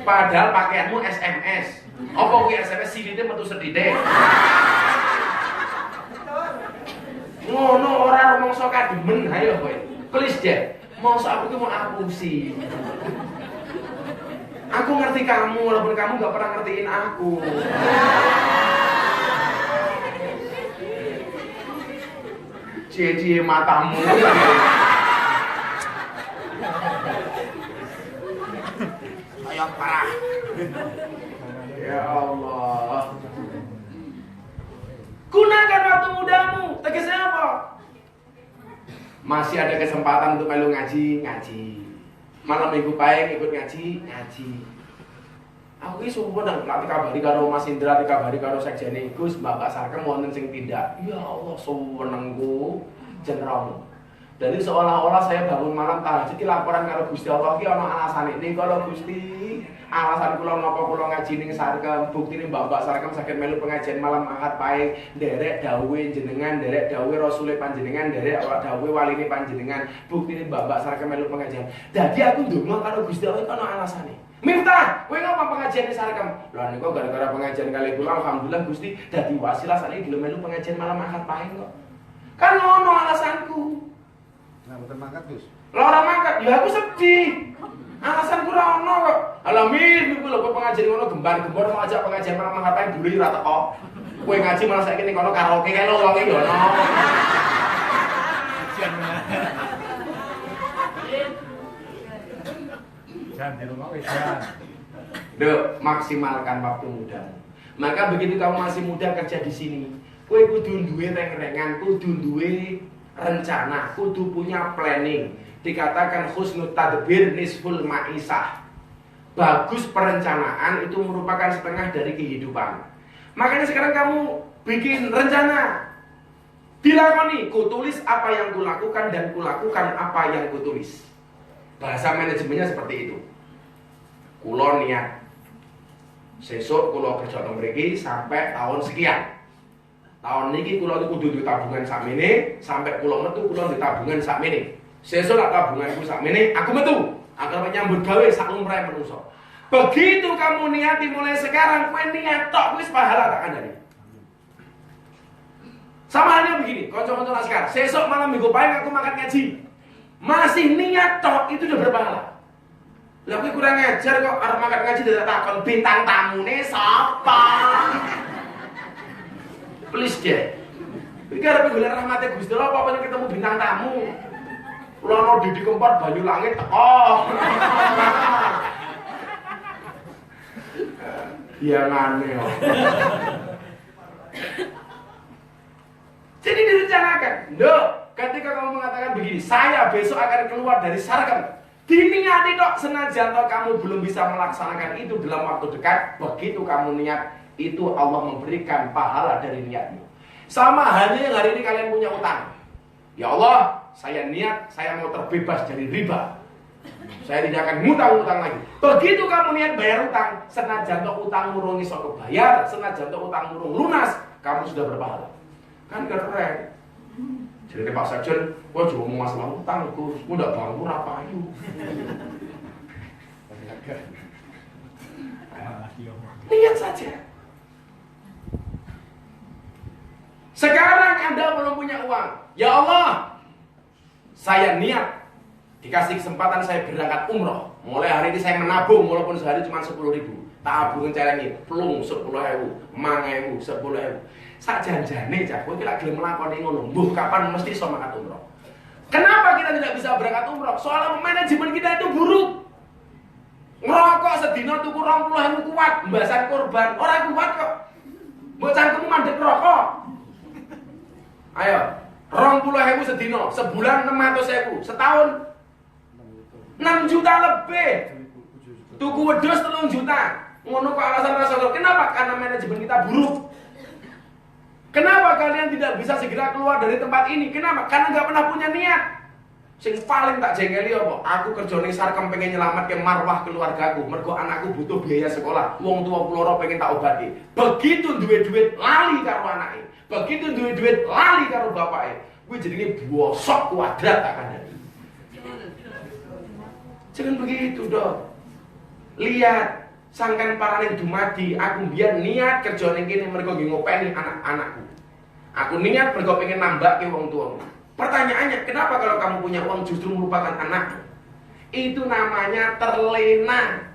Padahal pakaianmu SMS. Apa kuwi SMS silite metu sedhithik. Ngono ora rumangsa kademen, ayo kowe. Klis deh. Mosok aku ki mau apusi. Aku ngerti kamu walaupun kamu gak pernah ngertiin aku. Cie-cie matamu. Ayo parah. Ya Allah. Gunakan waktu mudamu. Tegasnya apa? Masih ada kesempatan untuk melu ngaji. Malam minggu paling ikut ngaji. Aku ki sumpah nang kabari karo Mas Indra, kabari karo sekjene Gus, Mbak Sarkem wonten sing tindak. Ya Allah, suwenengku jeneng. Jadi seolah-olah saya bangun malam tahajud laporan karo Gusti Allah ki ana alasane. Ning kalau Gusti, alasan kula napa kula ngaji ning Sarkem, buktine Mbak Sarkem saged melu pengajian malam Ahad pae, nderek dawuhe jenengan, nderek dawuhe rasule panjenengan, nderek dawuhe waline panjenengan, buktine Mbak Sarkem melu pengajian. Dadi aku ndonga karo Gusti Allah ana alasane. Miftah, kowe ngapa pengajian ning Sarkem? Lah niku gara-gara pengajian kali kula alhamdulillah Gusti dadi wasilah sakniki gelem melu pengajian malam Ahad pae kok. Kan ono alasanku. Nah, betul mangkat, Gus. Lah ora mangkat, ya aku sedih. Alasan ora ono kok. Alamin niku lho pengajian ngono gembar-gembor mau ajak pengajian malam ngapain dulu ora teko. Kowe ngaji malah saiki ning kono karaoke kae lho wong e yo ono. Jangan di rumah jangan. Dek, maksimalkan waktu mudamu. Maka begitu kamu masih muda kerja di sini, kowe kudu duwe reng-rengan, kudu duwe rencana, kudu punya planning. Dikatakan husnul tadbir nisful ma'isah. Bagus perencanaan itu merupakan setengah dari kehidupan. Makanya sekarang kamu bikin rencana. Dilakoni, kutulis apa yang kulakukan dan kulakukan apa yang kutulis. Bahasa manajemennya seperti itu. Kulo niat sesuk kulo kerja nang mriki sampai tahun sekian. Tahun niki kula tuku kudu tabungan sakmene, sampai kula metu kula ndek tabungan sakmene. Sesuk lak tabunganku sakmene, aku metu. Agar menyambut gawe sak lumrahe manungsa. Begitu kamu niati mulai sekarang, kowe niat tok wis pahala tak kandhani. Sama halnya begini, kanca-kanca laskar, sesuk malam minggu pahing aku makan ngaji. Masih niat tok itu udah berpahala. Lah kowe kurang ajar kok arep makan ngaji dadak takon bintang tamune sapa? Please deh. Iki arep golek rahmate Gusti Allah apa pengen ketemu bintang tamu. Kula ono Didi Kempot Banyu Langit teko. Iya ngane kok. Jadi direncanakan. Nduk, ketika kamu mengatakan begini, saya besok akan keluar dari Sarkem. Diniati dok, senajan toh kamu belum bisa melaksanakan itu dalam waktu dekat, begitu kamu niat, itu Allah memberikan pahala dari niatmu. Sama halnya yang hari ini kalian punya utang. Ya Allah, saya niat, saya mau terbebas dari riba. Saya tidak akan ngutang-ngutang lagi. Begitu kamu niat bayar utang, senajan toh utang murung iso kebayar, senajan toh utang murung lunas, kamu sudah berpahala. Kan keren. Jadi Pak Sekjen, gua juga mau masalah utang, Gus. Gua udah bangku rapayu. Lihat saja. Sekarang Anda belum punya uang. Ya Allah, saya niat dikasih kesempatan saya berangkat umroh. Mulai hari ini saya menabung, walaupun sehari cuma 10.000. Tabungan celengin, plung 10.000, 5.000, 10.000. Sak janjane cah, kowe iki lak gelem nglakoni ngono. Mbuh kapan mesti iso mangkat umroh. Kenapa kita tidak bisa berangkat umroh? Soalnya manajemen kita itu buruk. Ngerokok sedina tuku 20.000 kuat, mbasan korban, ora kuat kok. Mbok cangkemmu mandek rokok. Ayo, 20.000 sedina, sebulan 600.000, setahun 6 juta lebih. Tuku wedhus 3 juta. Ngono kok alasan rasional. Kenapa? Karena manajemen kita buruk. Kenapa kalian tidak bisa segera keluar dari tempat ini? Kenapa? Karena nggak pernah punya niat. Sing paling tak jengkeli apa? Aku kerja ning Sarkem pengen nyelamatke marwah keluargaku. Mergo anakku butuh biaya sekolah. Wong tua kula pengen tak obati. Begitu duwe duit lali karo anake. Begitu duwe duit lali karo bapake. Kuwi jenenge bosok kuadrat tak kandhani. Jangan begitu dong. Lihat, sangkan paraning dumadi, aku biar niat kerja ning kene mergo nggih ngopeni anak-anakku. Aku niat mergo pengen nambahke wong tuamu. Pertanyaannya, kenapa kalau kamu punya uang justru merupakan anakmu? Itu namanya terlena.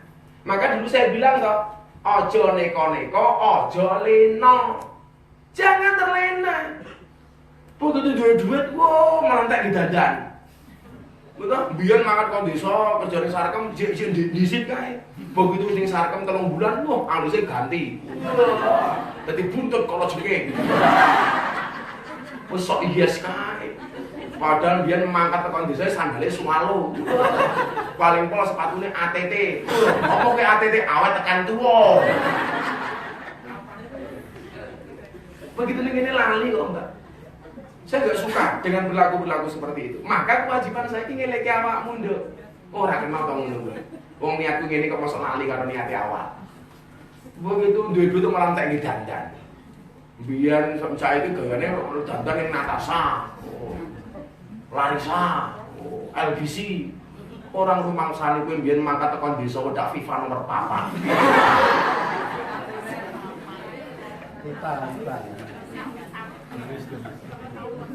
Maka dulu saya bilang kok, ojo neko-neko, ojo leno. Jangan terlena. Begitu duit-duit, wow, melentek di dadan. Betul, biar makan kau desa, kerja di Sarkem, jek disit kae. Begitu di Sarkem 3 bulan, wah, alusnya ganti. Jadi buntut kalau jenenge. Wes sok hias kae. Padahal biar mangkat tekan desa sandale Swalo. Paling pol sepatune ATT. Apa ke ATT awet tekan tuwa. Begitu ning kene lali kok, Mbak. Saya nggak suka dengan perilaku-perilaku seperti itu. Maka kewajiban saya ini ngeleki awakmu nduk. Ora kenal to ngono. Wong niatku ngene kok mosok lali karo niate awak. Begitu duwe-duwe tuh malah tak dandan. Biyen saya itu gayane dandan yang Natasha, Larissa, LBC. Orang rumah sani kuwi biyen mangkat tekan desa wedak FIFA nomor 4. Kita.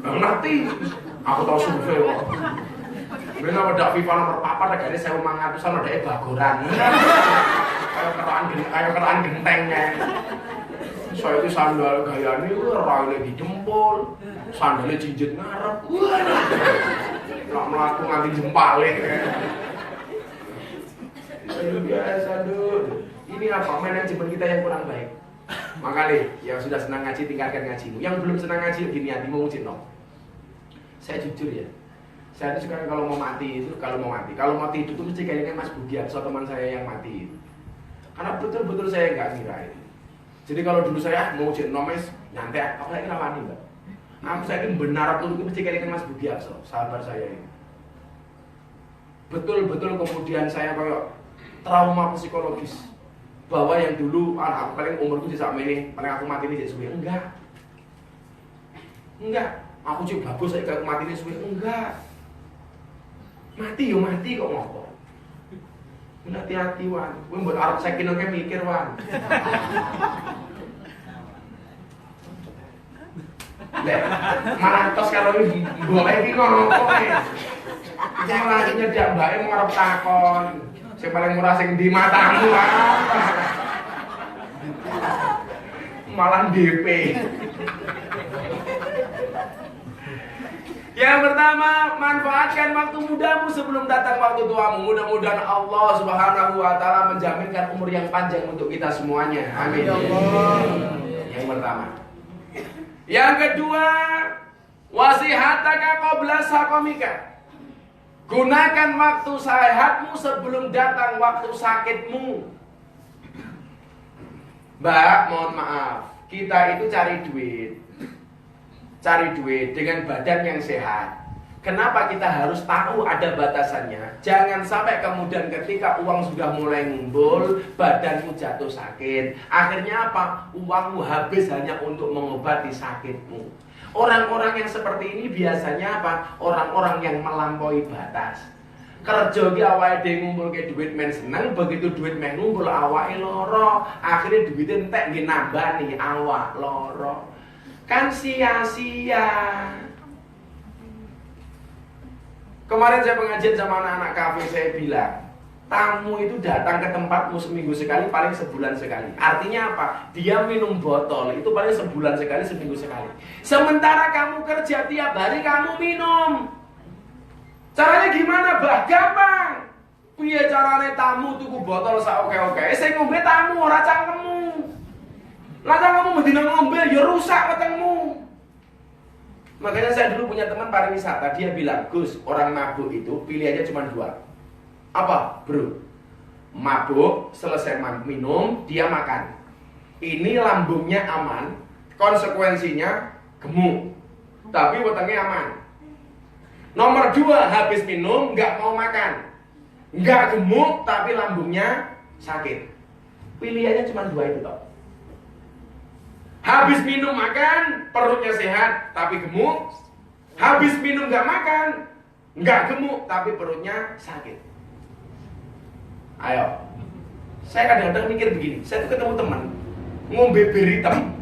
Ngerti. Aku tau survei kok. Bener wedak FIFA nomor 4 regane 1.500-an wedake bagoran. Kayak keraan gentengnya. Saya itu sandal gayane raine dijempol, sandalnya jinjit ngarep. Nak melaku nganti jempale. Biasa dulu. Ini apa manajemen kita yang kurang baik. Makanya yang sudah senang ngaji tingkatkan ngajimu. Yang belum senang ngaji gini hati mau ujian no. Saya jujur ya. Saya itu sekarang kalau mau mati itu tuh mesti kayaknya Mas Bugiarso teman saya yang mati itu. Karena betul-betul saya nggak ngira itu. Jadi kalau dulu saya mau ujian nomes nyantai, apalagi rawani mbak. Aku saya ini benar tuh mesti kayaknya Mas Bugiarso, sahabat saya ini. Betul-betul kemudian saya kayak trauma psikologis bahwa yang dulu aku paling umurku di saat ini paling aku mati ini jadi suwe enggak aku juga bagus saya aku mati ini suwe enggak mati kok ngopo hati-hati wan gue buat Arab saya kira mikir wan malah tos kalau ini boleh ini ngopo malah nyedak mbaknya mau ngarep takon yang paling murah sing di matamu malah DP. Yang pertama, manfaatkan waktu mudamu sebelum datang waktu tuamu. Mudah-mudahan Allah Subhanahu wa taala menjaminkan umur yang panjang untuk kita semuanya. Amin. Yang pertama. Yang kedua, wasihataka qabla saqamika. Gunakan waktu sehatmu sebelum datang waktu sakitmu. Mbak, mohon maaf, kita itu cari duit dengan badan yang sehat. Kenapa kita harus tahu ada batasannya? Jangan sampai kemudian ketika uang sudah mulai ngumpul, badanmu jatuh sakit. Akhirnya apa? Uangmu habis hanya untuk mengobati sakitmu. Orang-orang yang seperti ini biasanya apa? Orang-orang yang melampaui batas. Kerja ki awake dhewe ngumpulke duit men seneng, begitu duit men ngumpul awake lara. Akhirnya duitnya entek nggih nambani awak lara. Kan sia-sia. Kemarin saya pengajian sama anak-anak kafe, saya bilang tamu itu datang ke tempatmu seminggu sekali, paling sebulan sekali. Artinya apa? Dia minum botol, itu paling sebulan sekali, seminggu sekali. Sementara kamu kerja tiap hari, kamu minum. Caranya gimana, Bah? Gampang. Piye carane tamu tuku botol saoke-oke? Sing ngombe tamu, ora cangkemmu. Lah cangkemmu mendina ngombe, ya rusak wetengmu. Makanya saya dulu punya teman pariwisata, dia bilang, Gus, orang mabuk itu pilihannya cuma 2. Apa bro? Mabuk, selesai minum, dia makan. Ini lambungnya aman, konsekuensinya gemuk, tapi wetengnya aman. Nomor 2, habis minum, nggak mau makan, nggak gemuk, tapi lambungnya sakit. Pilihannya cuma 2 itu toh. Habis minum makan, perutnya sehat, tapi gemuk. Habis minum nggak makan, nggak gemuk, tapi perutnya sakit. Ayo, saya kadang-kadang mikir begini, saya tuh ketemu teman ngombe bir hitam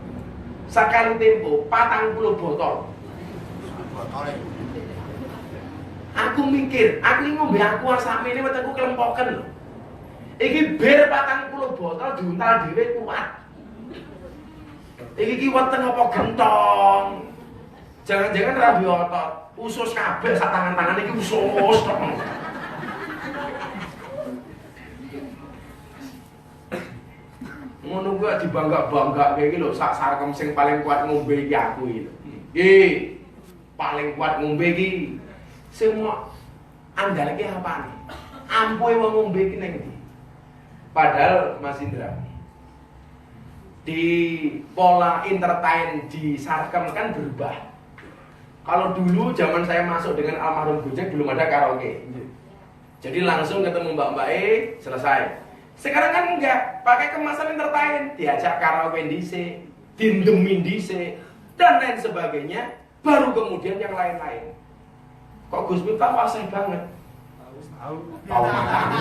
sekali tempo 40 botol. Aku mikir, aku ngombe aqua sakmene wetengku kelempoken lho. Iki bir 40 botol diuntal dhewe kuat. Iki weteng apa gentong? Jangan-jangan rabi otot, usus kabeh sak tangan-tangan iki usus tok. Ngono gua dibangga-bangga kayak gitu loh, sak sarkem sing paling kuat ngombe iki aku iki. Nggih, paling kuat ngombe iki. Semua andalke apa nih? Ampuhe wong ngombe iki ning ndi? Padahal Mas Indra di pola entertain di sarkem kan berubah. Kalau dulu zaman saya masuk dengan almarhum Gojek belum ada karaoke. Jadi langsung ketemu Mbak selesai. Sekarang kan enggak, pakai kemasan entertain, diajak karaoke dhisik, dindemin dhisik dan lain sebagainya, baru kemudian yang lain-lain. Kok Gus Miftah fasih banget? Tahu matamu.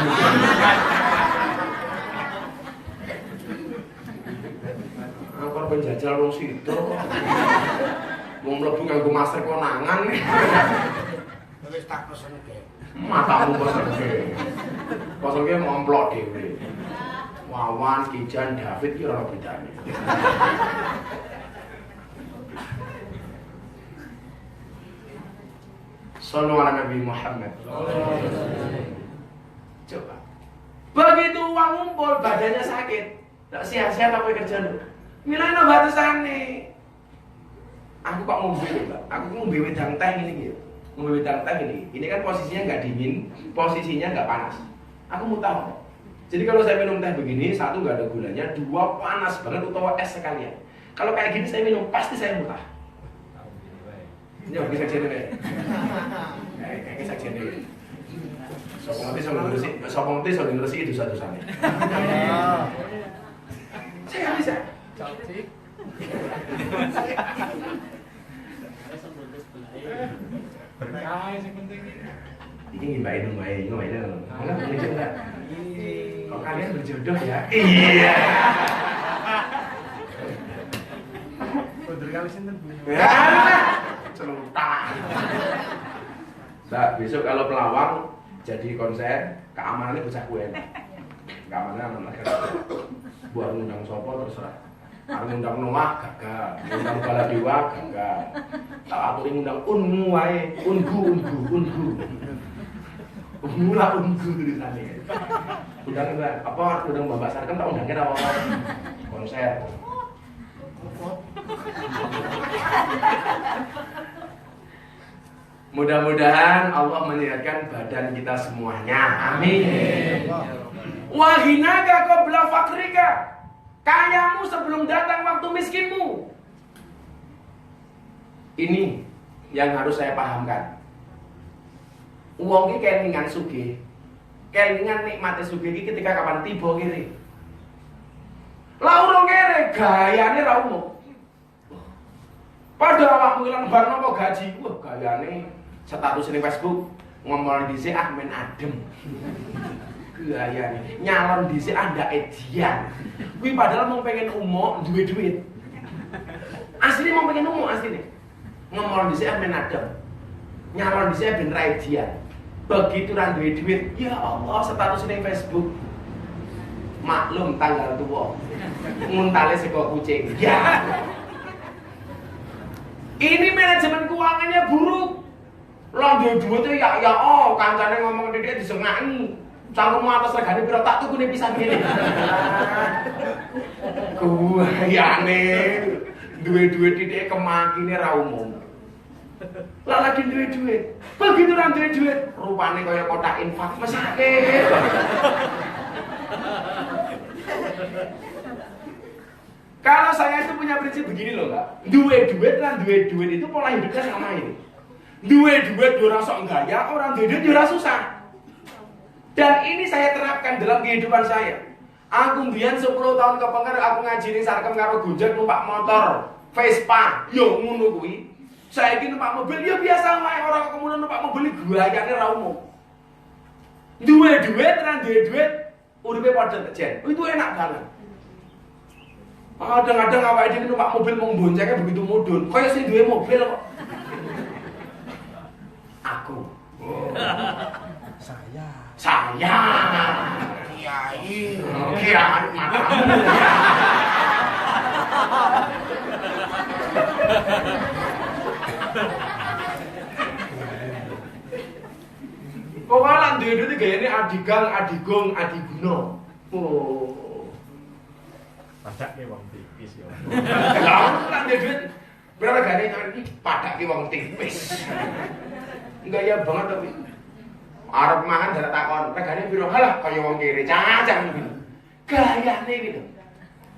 Aku penjajal wong sido. Wong mlebu nganggo masker konangan. Wis tak pesenke. Matamu pesenke. Pesenke ngomplok dhewe. Wawan, Kijan, David ki ora bedane. Sallu ala Nabi Muhammad. Coba. Begitu uang ngumpul, badannya sakit. Tak sehat-sehat apa kerja lu? Milana batasane. Aku kok ngombe, Mbak. Aku ngombe wedang teh ini gitu. Ngombe wedang teh ini. Ini kan posisinya nggak dingin, posisinya nggak panas. Aku mau tahu. Jadi kalau saya minum teh begini, satu nggak ada gulanya, dua panas banget atau es sekalian. Kalau kayak gini saya minum, pasti saya muntah. Ini harus bisa jadi deh. Kayak bisa jadi. Sopong nanti soal ngeresi itu satu-satunya. Saya nggak bisa. Berkah sing penting. Ini ngimbain Mana boleh juga. Kok kalian berjodoh ya? Iya. Kudu kali sinten Bu? Ya. Celutang. Nah, besok kalau Pelawang jadi konser, keamanannya bocah kue. Keamanan anak negara. Buat ngundang sopo terserah. Arep ngundang Noah gagal, ngundang Baladewa gagal. Tak atur ngundang Unmu wae, ungu. Mula ungu tulisannya. Undang apa? Undang Bapak Sarkem tak undangnya apa? Konser. Mudah-mudahan Allah menyehatkan badan kita semuanya. Amin. Wahinaka qabla fakrika. Kayamu sebelum datang waktu miskinmu. Ini yang harus saya pahamkan. Wong iki kelingan sugih. Kelingan nikmate sugih iki ketika kapan tiba kiri. Lah urung kere gayane ra umum. Padha awakmu ilang bar napa gaji. Wah, gayane status ning Facebook ngomong dhisik men adem. Gayane nyalon dhisik anda edian. Kuwi padahal mau pengen umum duwe duit. Asli mau pengen umum asli. Ngomong dhisik men adem. Nyalon dhisik ben ra edian. Begitu ra duwe duit, ya Allah status ning Facebook. Maklum tanggal tua. Nguntale sego kucing. Ya. Ini manajemen keuangannya buruk. Lah duwe-duwe ya kancane ngomong dia disengaki. Cangkemmu atas regane pira tak tukune pisan kene. Guyane duwe-duwe titike kemakine ra umum. Lah lagi duwe-duwe. Begitu ra duwe duit, rupane kaya kotak infak mesake. Kalau saya itu punya prinsip begini loh, Kak. Duwe duit dan duwe duit itu pola hidupnya sama ini. Duwe duit ora sok gaya, orang duwe duit ora susah. Dan ini saya terapkan dalam kehidupan saya. Aku mbiyen 10 tahun kepengker aku ngaji ning Sarkem karo Gojek numpak motor Vespa. Yo ngono kuwi. Saiki numpak mobil ya biasa wae, ora kemudian numpak mobil gayane ra umum. Duwe duit lan duwe duit uripe padha jen. Itu enak banget. Kadang-kadang awake dhewe numpak mobil mung boncengnya begitu mudhun. Kaya sing duwe mobil kok. Aku. Saya. Kiai. Kiai matamu. Pokoknya lan duwe-duwe gayane adigang, adigong, adiguna. Oh. Padake wong tipis ya. Lah, lan duwe berapa gane iki padake wong tipis. Gaya banget tapi. Arep mangan dak takon, regane piro? Halah kaya wong kere, cacang gitu. Gayane gitu.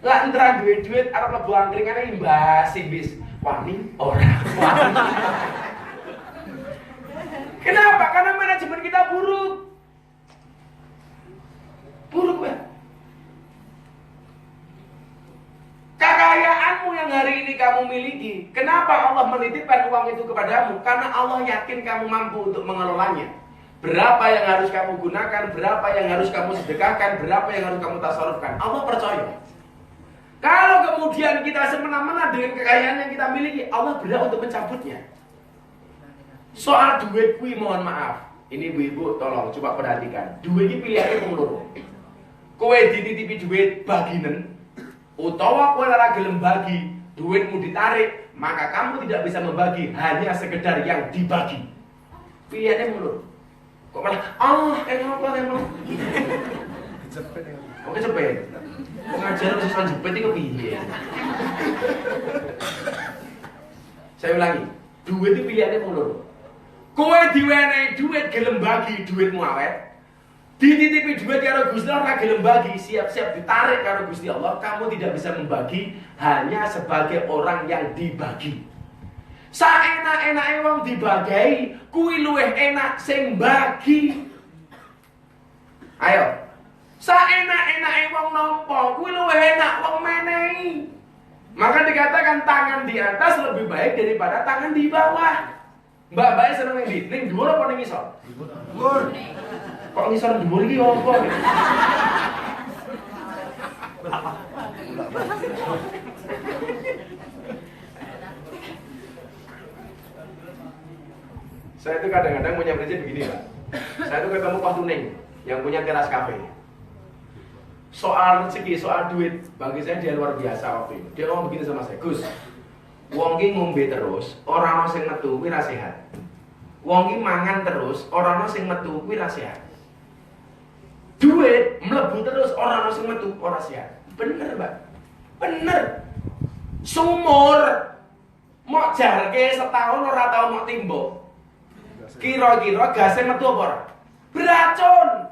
Lah entar duwe duit arep mlebu angkringane imbas bis. Wani ora. Wani. Kenapa? Karena manajemen kita buruk. Buruk ya. Kekayaanmu yang hari ini kamu miliki, kenapa Allah menitipkan uang itu kepadamu? Karena Allah yakin kamu mampu untuk mengelolanya. Berapa yang harus kamu gunakan, berapa yang harus kamu sedekahkan, berapa yang harus kamu tasarrufkan. Allah percaya. Kalau kemudian kita semena-mena dengan kekayaan yang kita miliki, Allah berhak untuk mencabutnya. Soal duit kuwi mohon maaf. Ini ibu-ibu tolong coba perhatikan. Duit ini pilihannya wong loro. Kowe dititipi duit baginen utawa kowe ora gelem bagi, duitmu ditarik, maka kamu tidak bisa membagi, hanya sekedar yang dibagi. Pilihannya wong loro. Kok malah kenapa emang? Cepet ya. Oke cepet. Pengajaran sesuai jepit itu piye? Saya ulangi, duit itu pilihannya wong loro. Kowe diwenehi duit gelem bagi, duitmu awet. Dititipi duit karo Gusti Allah gelem bagi, siap-siap ditarik karo Gusti Allah, kamu tidak bisa membagi, hanya sebagai orang yang dibagi. Saenak-enake wong dibagi, kuwi luwih enak sing bagi. Ayo. Saenak-enake wong nampa, kuwi luwih enak wong menehi. Maka dikatakan tangan di atas lebih baik daripada tangan di bawah. Mbak-mbak seneng ndi? Ning dhuwur apa ning ngisor? Dhuwur. Kok ngisor dhuwur iki opo? Saya itu kadang-kadang punya prinsip begini, Pak. Saya itu ketemu Pak Tuning yang punya teras kafe. Soal rezeki, soal duit, bagi saya dia luar biasa waktu itu. Dia ngomong begini sama saya, Gus, wong ki ngombe terus, ora ono sing metu kuwi ra sehat. Wong ki mangan terus, ora ono sing metu kuwi ra sehat. Duit mlebu terus, ora ono sing metu, ora sehat. Bener, Mbak. Bener. Sumur mok jarke setahun ora tau mok timbo. Kira-kira gase metu apa ora? Beracun.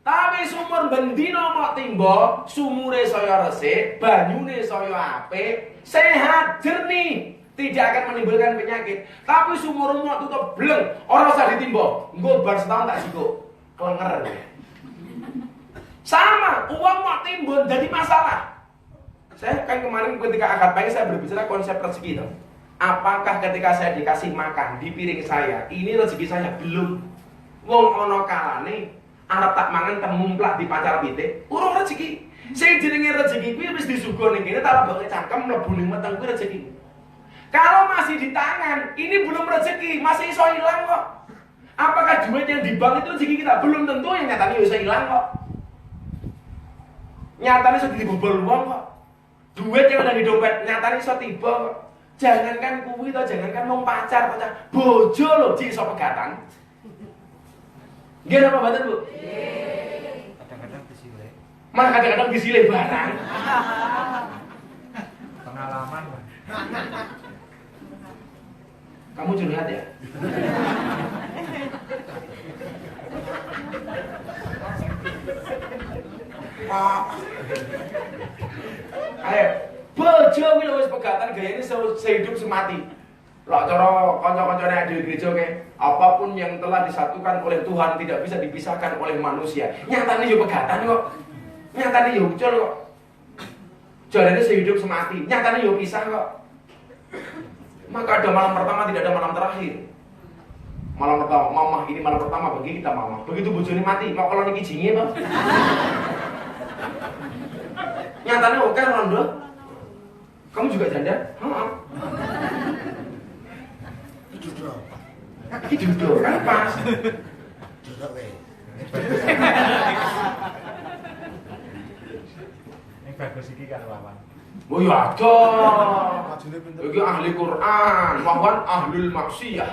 Tapi sumur bendino mok timbo, sumure saya resik, banyune saya apik, sehat, jernih, tidak akan menimbulkan penyakit. Tapi sumur mok tutup bleng, ora usah ditimbo. Engko bar setahun tak sikuk. Klenger. Sama, uang mok timbun jadi masalah. Saya kan kemarin ketika akad pagi saya berbicara konsep rezeki itu. Apakah ketika saya dikasih makan di piring saya, ini rezeki saya? Belum. Wong ana kalane arep tak mangan temumplak di pacar pitik, urung rezeki. Sing jenenge rezeki kuwi wis disuguh ning kene tak leboke cangkem mlebu ning weteng kuwi rezeki. Kalau masih di tangan, ini belum rezeki, masih iso hilang kok. Apakah duit yang di bank itu rezeki kita? Belum tentu, yang nyatanya bisa hilang kok. Nyatanya iso dibobol wong kok. Duit yang ada di dompet nyatanya iso tiba kok. Jangankan kuwi to, jangankan wong pacar, bojo lho jek iso pegatan. Nggih apa mboten, Bu? Nggih. Kadang-kadang disilih. Malah kadang-kadang disilih barang. Pengalaman, Pak. Kamu curhat ya? Ayo, bojo kuwi wis pegatan gayane sehidup semati. Lah cara kanca-kancane ada di gereja ke, apapun yang telah disatukan oleh Tuhan tidak bisa dipisahkan oleh manusia. Nyatane yo pegatan kok. Nyatane yo ucul kok. Jarane sehidup semati, nyatane yo pisah kok. Maka ada malam pertama, tidak ada malam terakhir. Malam pertama, mamah ini malam pertama bagi kita mamah. Begitu bojone mati, mau kalau niki jinge apa? Nyatane oke rondo. Kamu juga janda? Heeh. Iki jodoh kan pas. Jodoh wae. Ini bagus iki kan lawan. Oh ya ada. Iki ahli Quran, wawan ahlul maksiyah.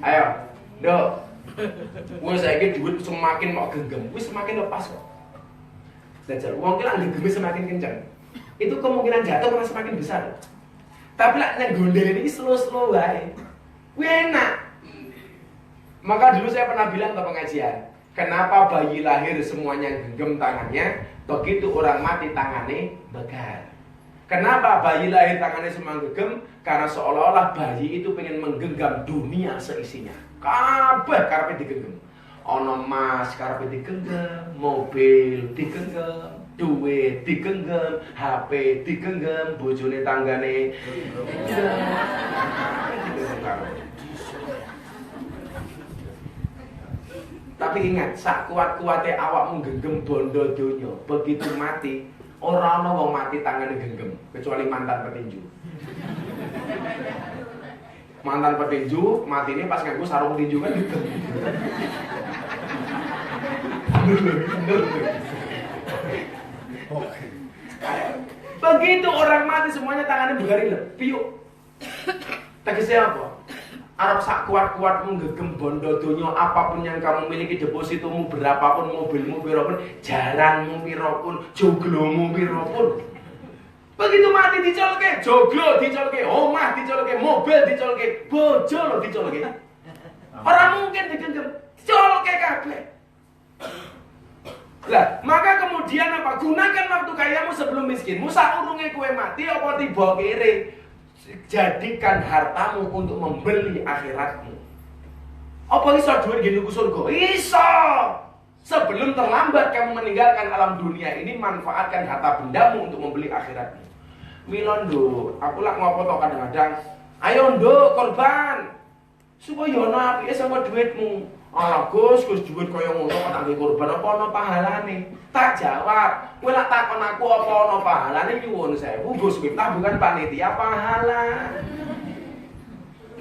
Ayo, Dok. Wes saiki duit semakin mau genggam, wis semakin lepas kok. Jajal wong ki lak genggeme semakin kenceng. Itu kemungkinan jatuh malah semakin besar. Tapi lak nang gondel ini slow-slow wae. Kuwi enak. Maka dulu saya pernah bilang ke pengajian, kenapa bayi lahir semuanya genggam tangannya, begitu orang mati tangannya begar. Kenapa bayi lahir tangannya semua genggam? Karena seolah-olah bayi itu pengen menggenggam dunia seisinya. Kabeh karepe digenggam. Ono emas karepe digenggam, mobil digenggam, duit digenggam, HP digenggam, bojone tanggane. Tapi ingat, sak kuat-kuate awakmu genggam bondo donya, begitu mati ora ana wong mati tangane genggam kecuali mantan petinju. Mantan petinju matine pas nganggo sarung tinju kan gitu. Begitu orang mati semuanya tangannya bergaring piuk. Tegasnya apa? Arab sak kuat-kuatmu genggam bondo donya, apapun yang kamu miliki, depositomu berapapun, mobilmu pirapun, jaranmu pirapun, joglomu pirapun. Begitu mati dicolke, joglo dicolke, omah dicolke, mobil dicolke, bojo lo dicolke. Orang mungkin digenggam, dicolke kabeh. Lah, maka kemudian apa? Gunakan waktu kayamu sebelum miskinmu, saurunge kowe mati apa tiba kere. Jadikan hartamu untuk membeli akhiratmu. Apa iso duit nggo surga? Iso. Sebelum terlambat kamu meninggalkan alam dunia ini, manfaatkan harta bendamu untuk membeli akhiratmu. Mila nduk, aku lak ngopo to kadang-kadang. Ayo nduk korban. Supaya ono apike sama duitmu. Alah Gus duit kaya ngono kok tak korban apa ono pahalane? Tak jawab. Kowe lak takon aku apa ono pahalane nyuwun sewu Gus Miftah bukan panitia pahala.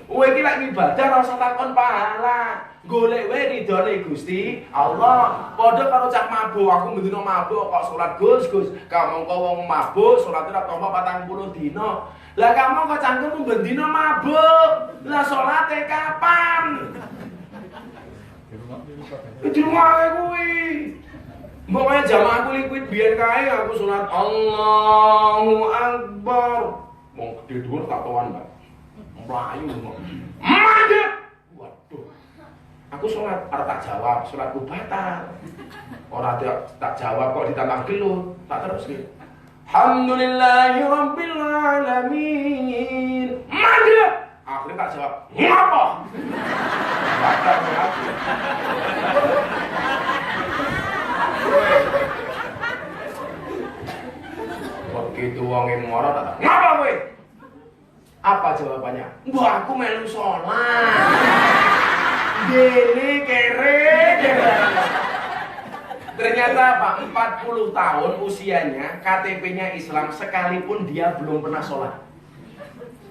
Kowe iki lak ibadah ora usah takon pahala. Golek wae ridone Gusti Allah. Padha karo cah mabuk, aku mendino mabuk kok salat Gus. Kamu kok wong mabuk salate ora tampa 40 dina. Lah kamu kok cangkem bendino mabuk. Lah salate kapan? Di rumah kuwi. Pokoknya jamaah aku liquid biyen kae aku salat Allahu Akbar. Wong gede dhuwur tak toan, Mbak. Mlayu kok. Mandek. Waduh. Aku salat arep tak jawab, salatku batal. Ora tak jawab kok ditambah gelut, tak teruske. Alhamdulillahirabbil alamin. Mandek. Akhirnya tak jawab. Ngapa? Batal aku. Begitu wonge moro tak. Ngapa kowe? Apa jawabannya? Mbah aku melu salat. Dene kere. Ternyata apa? 40 tahun usianya, KTP-nya Islam sekalipun dia belum pernah sholat.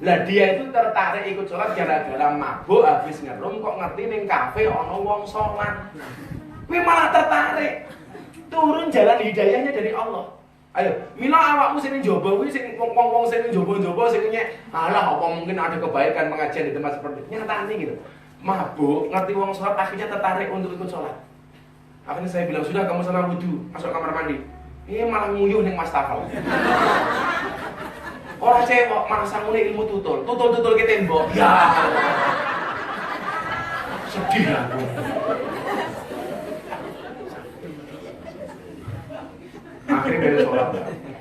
Lah dia itu tertarik ikut sholat gara-gara mabuk habis ngerum kok ngerti ning kafe ono wong sholat. Kowe malah tertarik. Turun jalan hidayahnya dari Allah. Ayo, mila awakmu sing njaba kuwi sing wong-wong sing njaba-njaba sing nyek, alah apa mungkin ada kebaikan pengajian di tempat seperti ini. Nyatane gitu. Mabuk, ngerti wong sholat akhirnya tertarik untuk ikut sholat. Akhirnya saya bilang, sudah kamu sana wudu, masuk kamar mandi. Ini malah nguyuh ning Mas Tafal. Orang cewek malah sangune ilmu tutul ke tembok. Ya. Sedih aku. Akhirnya beres sholat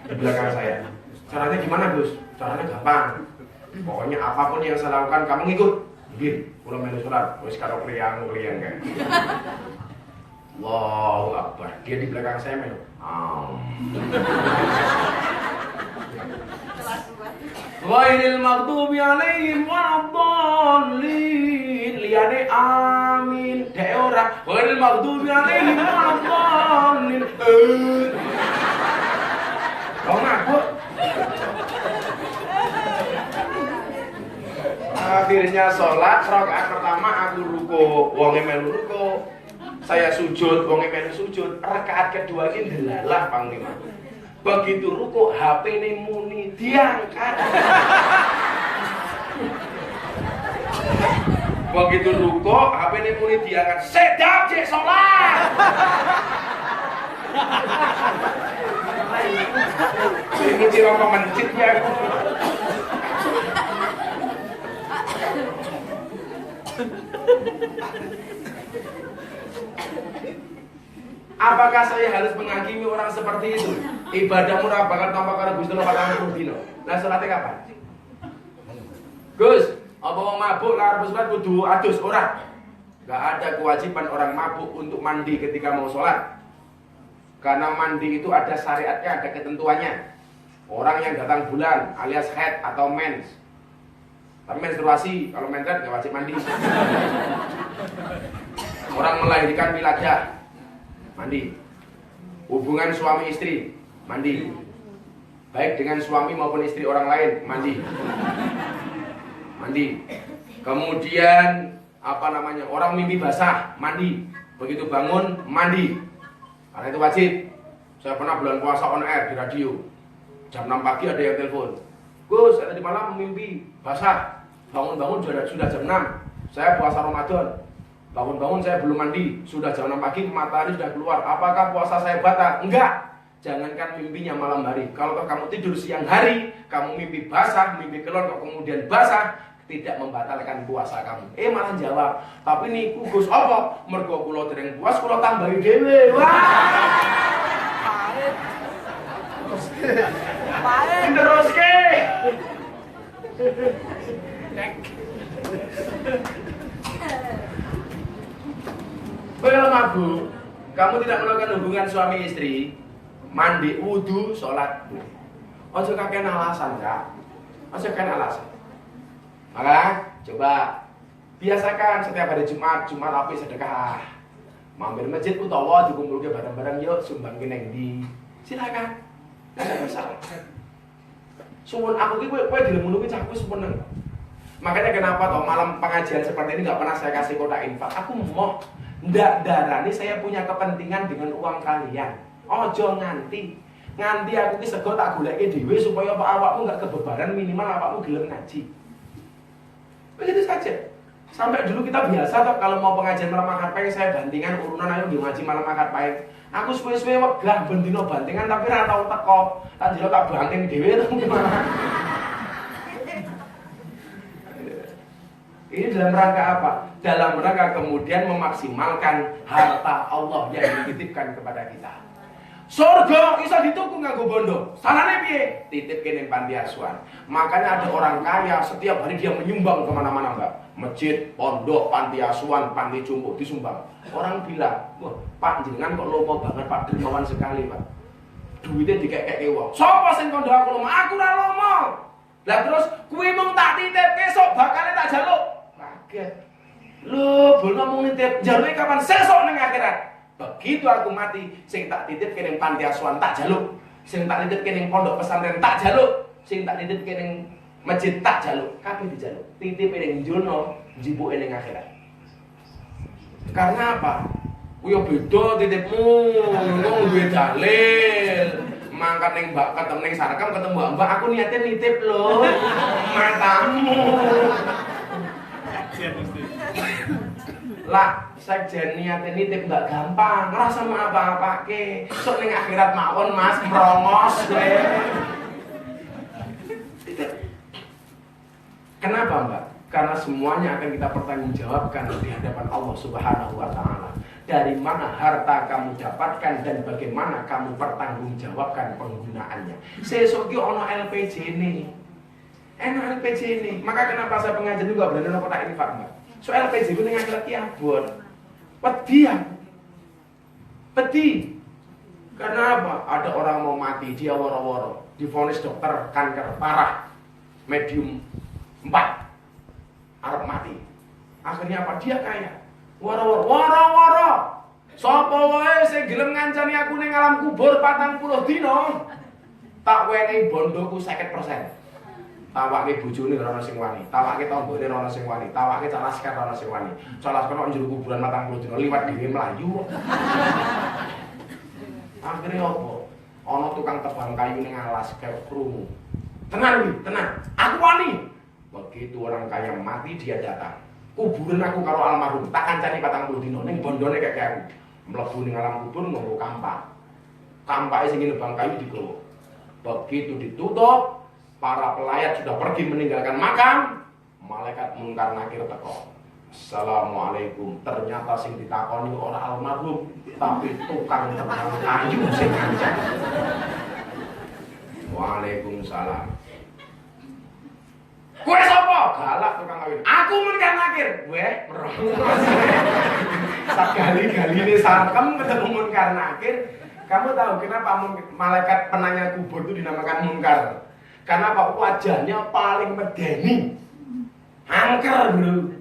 di belakang saya. Caranya gimana Gus? Caranya gampang. Pokoknya apapun yang saya lakukan kamu ngikut. Nggih, kula melu sholat. Wis karo kriyang kan. Allahu Akbar. Dia di belakang saya melu. Ghairil maghdubi alaihim waladdallin. Liyane amin. Dek ora. Ghairil maghdubi alaihim waladdallin. Kau ngabuk. Akhirnya sholat rakaat pertama aku ruko, wonge melu ruko. Saya sujud, wonge melu sujud. Rakaat kedua ini delalah panglima. Begitu ruko, HP ini muni diangkat. Begitu ruko, HP ini muni diangkat. Sedap cek sholat. Ini ciroko mencit ya. Apakah saya harus menghakimi orang seperti itu? Ibadah murah bakal tanpa karo Gusti Allah 40 dino. Lah salate kapan? Gus, apa wong mabuk lah harus salat kudu adus ora? Enggak ada kewajiban orang mabuk untuk mandi ketika mau sholat. Karena mandi itu ada syariatnya, ada ketentuannya. Orang yang datang bulan alias head atau mens. Tapi menstruasi, kalau mens nggak wajib mandi. Orang melahirkan wilayah, mandi. Hubungan suami istri, mandi. Baik dengan suami maupun istri orang lain, mandi. Mandi. Kemudian orang mimpi basah, mandi. Begitu bangun, mandi. Karena itu wajib. Saya pernah bulan puasa on air di radio. Jam 6 pagi ada yang telepon. Gus, saya tadi malam mimpi basah. Bangun-bangun sudah jam 6. Saya puasa Ramadan. Bangun-bangun saya belum mandi. Sudah jam 6 pagi, matahari sudah keluar. Apakah puasa saya batal? Enggak. Jangankan mimpinya malam hari. Kalau kamu tidur siang hari, kamu mimpi basah, mimpi keluar, kemudian basah, tidak membatalkan puasa kamu. Malah jawab, tapi niku Gus apa? Mergo kula dereng puas, kula tambahi dhewe. Wah! Pahit. Teruske. Kalau mabuk, kamu tidak melakukan hubungan suami istri, mandi, wudu, sholat. Ojo kakek alasan, Kak. Ojo kakek alasan. Maka coba biasakan setiap hari Jumat api sedekah. Mampir masjid utawa dikumpulke bareng-bareng yuk sumbang neng di. Silakan. Enggak ada masalah. Suwun aku ki kowe gelem ngono ki cahku seneng. Makanya kenapa toh malam pengajian seperti ini enggak pernah saya kasih kotak infak. Aku mau ndak darani saya punya kepentingan dengan uang kalian. Ojo nganti aku ki sego tak goleke dhewe supaya awakmu enggak kebebaran, minimal awakmu gelem ngaji. Begitu saja. Sampai dulu kita biasa toh kalau mau pengajian malam akad pahing saya bantingan urunan ayo nggih ngaji malam akad pahing. Aku suwe-suwe wegah bendino bantingan tapi ora tau teko. Tak jero tak banting dhewe to gimana. Ini dalam rangka apa? Dalam rangka kemudian memaksimalkan harta Allah yang dititipkan kepada kita. Surga iso dituku nganggo bondo. Salahnya piye? Titip kene panti asuhan. Makanya ada orang kaya setiap hari dia menyumbang kemana-mana Mbak. Masjid, pondok, panti asuhan, panti jompo disumbang. Orang bilang, wah Pak jenengan kok lomo banget Pak, dermawan sekali Pak. Duitnya dikekeke wong. Sopo sing kondo aku lomo? Aku ora lomo. Lah terus kuwi mung tak titip besok bakal tak jaluk. Kaget. Lho, bol ngomong nitip jaluke kapan? Sesuk ning akhirat. Begitu aku mati, sing tak titip kening panti asuhan tak jaluk, sing tak titip kening pondok pesantren tak jaluk, sing tak titip kening masjid tak jaluk, kabeh dijaluk. Titip ning jono, jibuke ning akhirat. Karena apa? Kuwi beda titipmu, wong duwe dalil. Mangkat ning mbak ketemu ning sarkam ketemu mbak, aku niate nitip lho. Matamu. Lah, sekjen niate nitip enggak gampang. Ngerasa mau apa-apake. Sok ning akhirat mawon Mas, merongos kowe. Kenapa, Mbak? Karena semuanya akan kita pertanggungjawabkan di hadapan Allah Subhanahu wa taala. Dari mana harta kamu dapatkan dan bagaimana kamu pertanggungjawabkan penggunaannya. Sesuk ki ono LPJ ini. Enak LPJ ini. Maka kenapa saya pengajian juga berani ono kotak infak, Mbak? Soal LPJ ku ning akhirat ki abot. Pedih aku. Pedih. Karena apa? Ada orang mau mati, dia woro-woro. Divonis dokter kanker parah. Medium 4. Arep mati. Akhirnya apa? Dia kaya. Woro-woro. Sapa wae sing gelem ngancani aku ning alam kubur 40 dina, tak wenehi bondoku 50%. Tawake bojone ora ono sing wani, tawake tanggane ora ono sing wani, tawake calaskar ora ono sing wani. Calaskar kok njero kuburan 40 dina liwat dhewe mlayu. Akhire opo? Ana tukang tebang kayu ning alas kaya krungu. Tenang iki, tenang. Aku wani. Begitu orang kaya mati dia datang. Kuburan aku karo almarhum, tak kancani 40 dina ning bondone kaya aku. Mlebu ning alam kubur nganggo kampak. Kampake sing nebang kayu digowo. Begitu ditutup, para pelayat sudah pergi meninggalkan makam, malaikat mungkar nakir teko. Assalamualaikum. Ternyata sing ditakoni ora almarhum, tapi tukang tebang kayu sing ngancam. Waalaikumsalam. Kowe sapa? Galak tukang kayu. Aku Munkar Nakir. Weh, sekali-galine sarkem ketemu Munkar Nakir. Kamu tahu kenapa malaikat penanya kubur itu dinamakan Munkar? Karena apa? Wajahnya paling medeni. Angker, bro.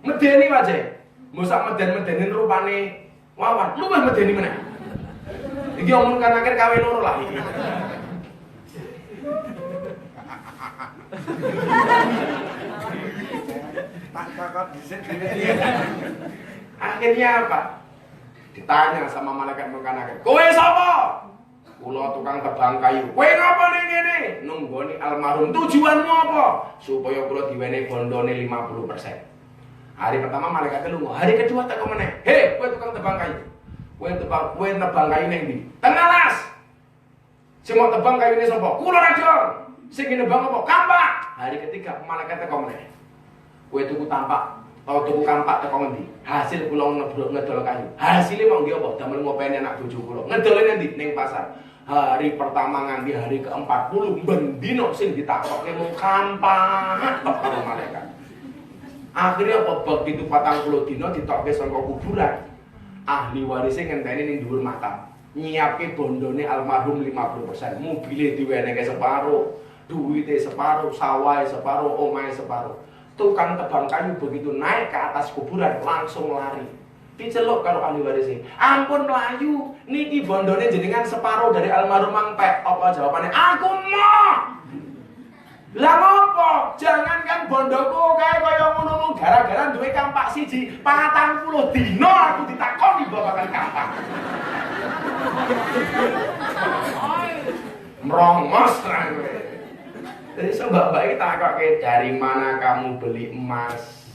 Medeni wajah. Musak meden-medenin rupane Wawan. Lu mah medeni meneh. Iki omong Munkar Nakir kawe loro lah iki. Tak kakak dhisik. Akhirnya apa? Ditanya sama malaikat Munkar Nakir. Kowe sapa? Kula tukang tebang kayu. Kowe ngapa ning kene? Nunggoni almarhum. Tujuanmu apa? Supaya kula diwenehi bondone 50%. Hari pertama malaikat lunga. Hari kedua tak meneh. Hei, kowe tukang tebang kayu. Kowe tebang kayu ning ndi? Teng alas. Sing mau tebang kayune sapa? Kula Radon. Sing nebang apa? Kampak. Hari ketiga malaikat teko meneh. Kowe tuku tampak atau tuku kampak teko ngendi? Hasil kula ngedol kayu. Hasilnya mau nggih apa? Damel ngopeni anak bojo kula. Ngedole ngendi? Ning pasar. Hari pertama nganti hari ke-40 bendino sing ditakokke mung kampak tok karo malaikat. Akhirnya apa begitu 40 dino ditokke saka kuburan. Ahli warise ngenteni ning dhuwur makam. Nyiapke bondone almarhum 50%. Mobile diwenehke separo, duwite separo, sawahe separo, omahe separo. Tukang tebang kayu begitu naik ke atas kuburan langsung lari. Diceluk karo ahli warise. Ampun mlayu, niki bondone jenengan separo dari almarhum Mang Pek. Apa jawabane? Aku mau. Lah ngopo? Jangankan bondoku kae kaya ngono gara-gara duwe kampak siji, 40 dino aku ditakoni babakan kampak. Merongos terang kowe. Jadi mbak-mbak iki takokke dari mana kamu beli emas?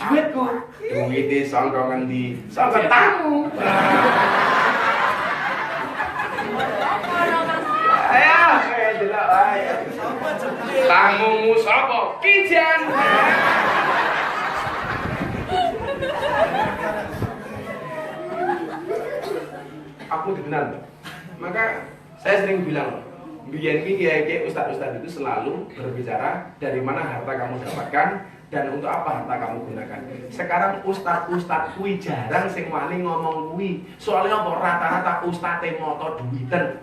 Duitku. Duite sangka ngendi? Sangka tamu. Ayo, delok ae. Tamumu sapa? Kijan. Aku dikenal. Maka saya sering bilang, biyen iki kiai ustaz-ustaz itu selalu berbicara dari mana harta kamu dapatkan dan untuk apa harta kamu gunakan. Sekarang ustaz-ustaz kuwi jarang sing wani ngomong kuwi. Soalnya apa rata-rata ustaze moto duiten.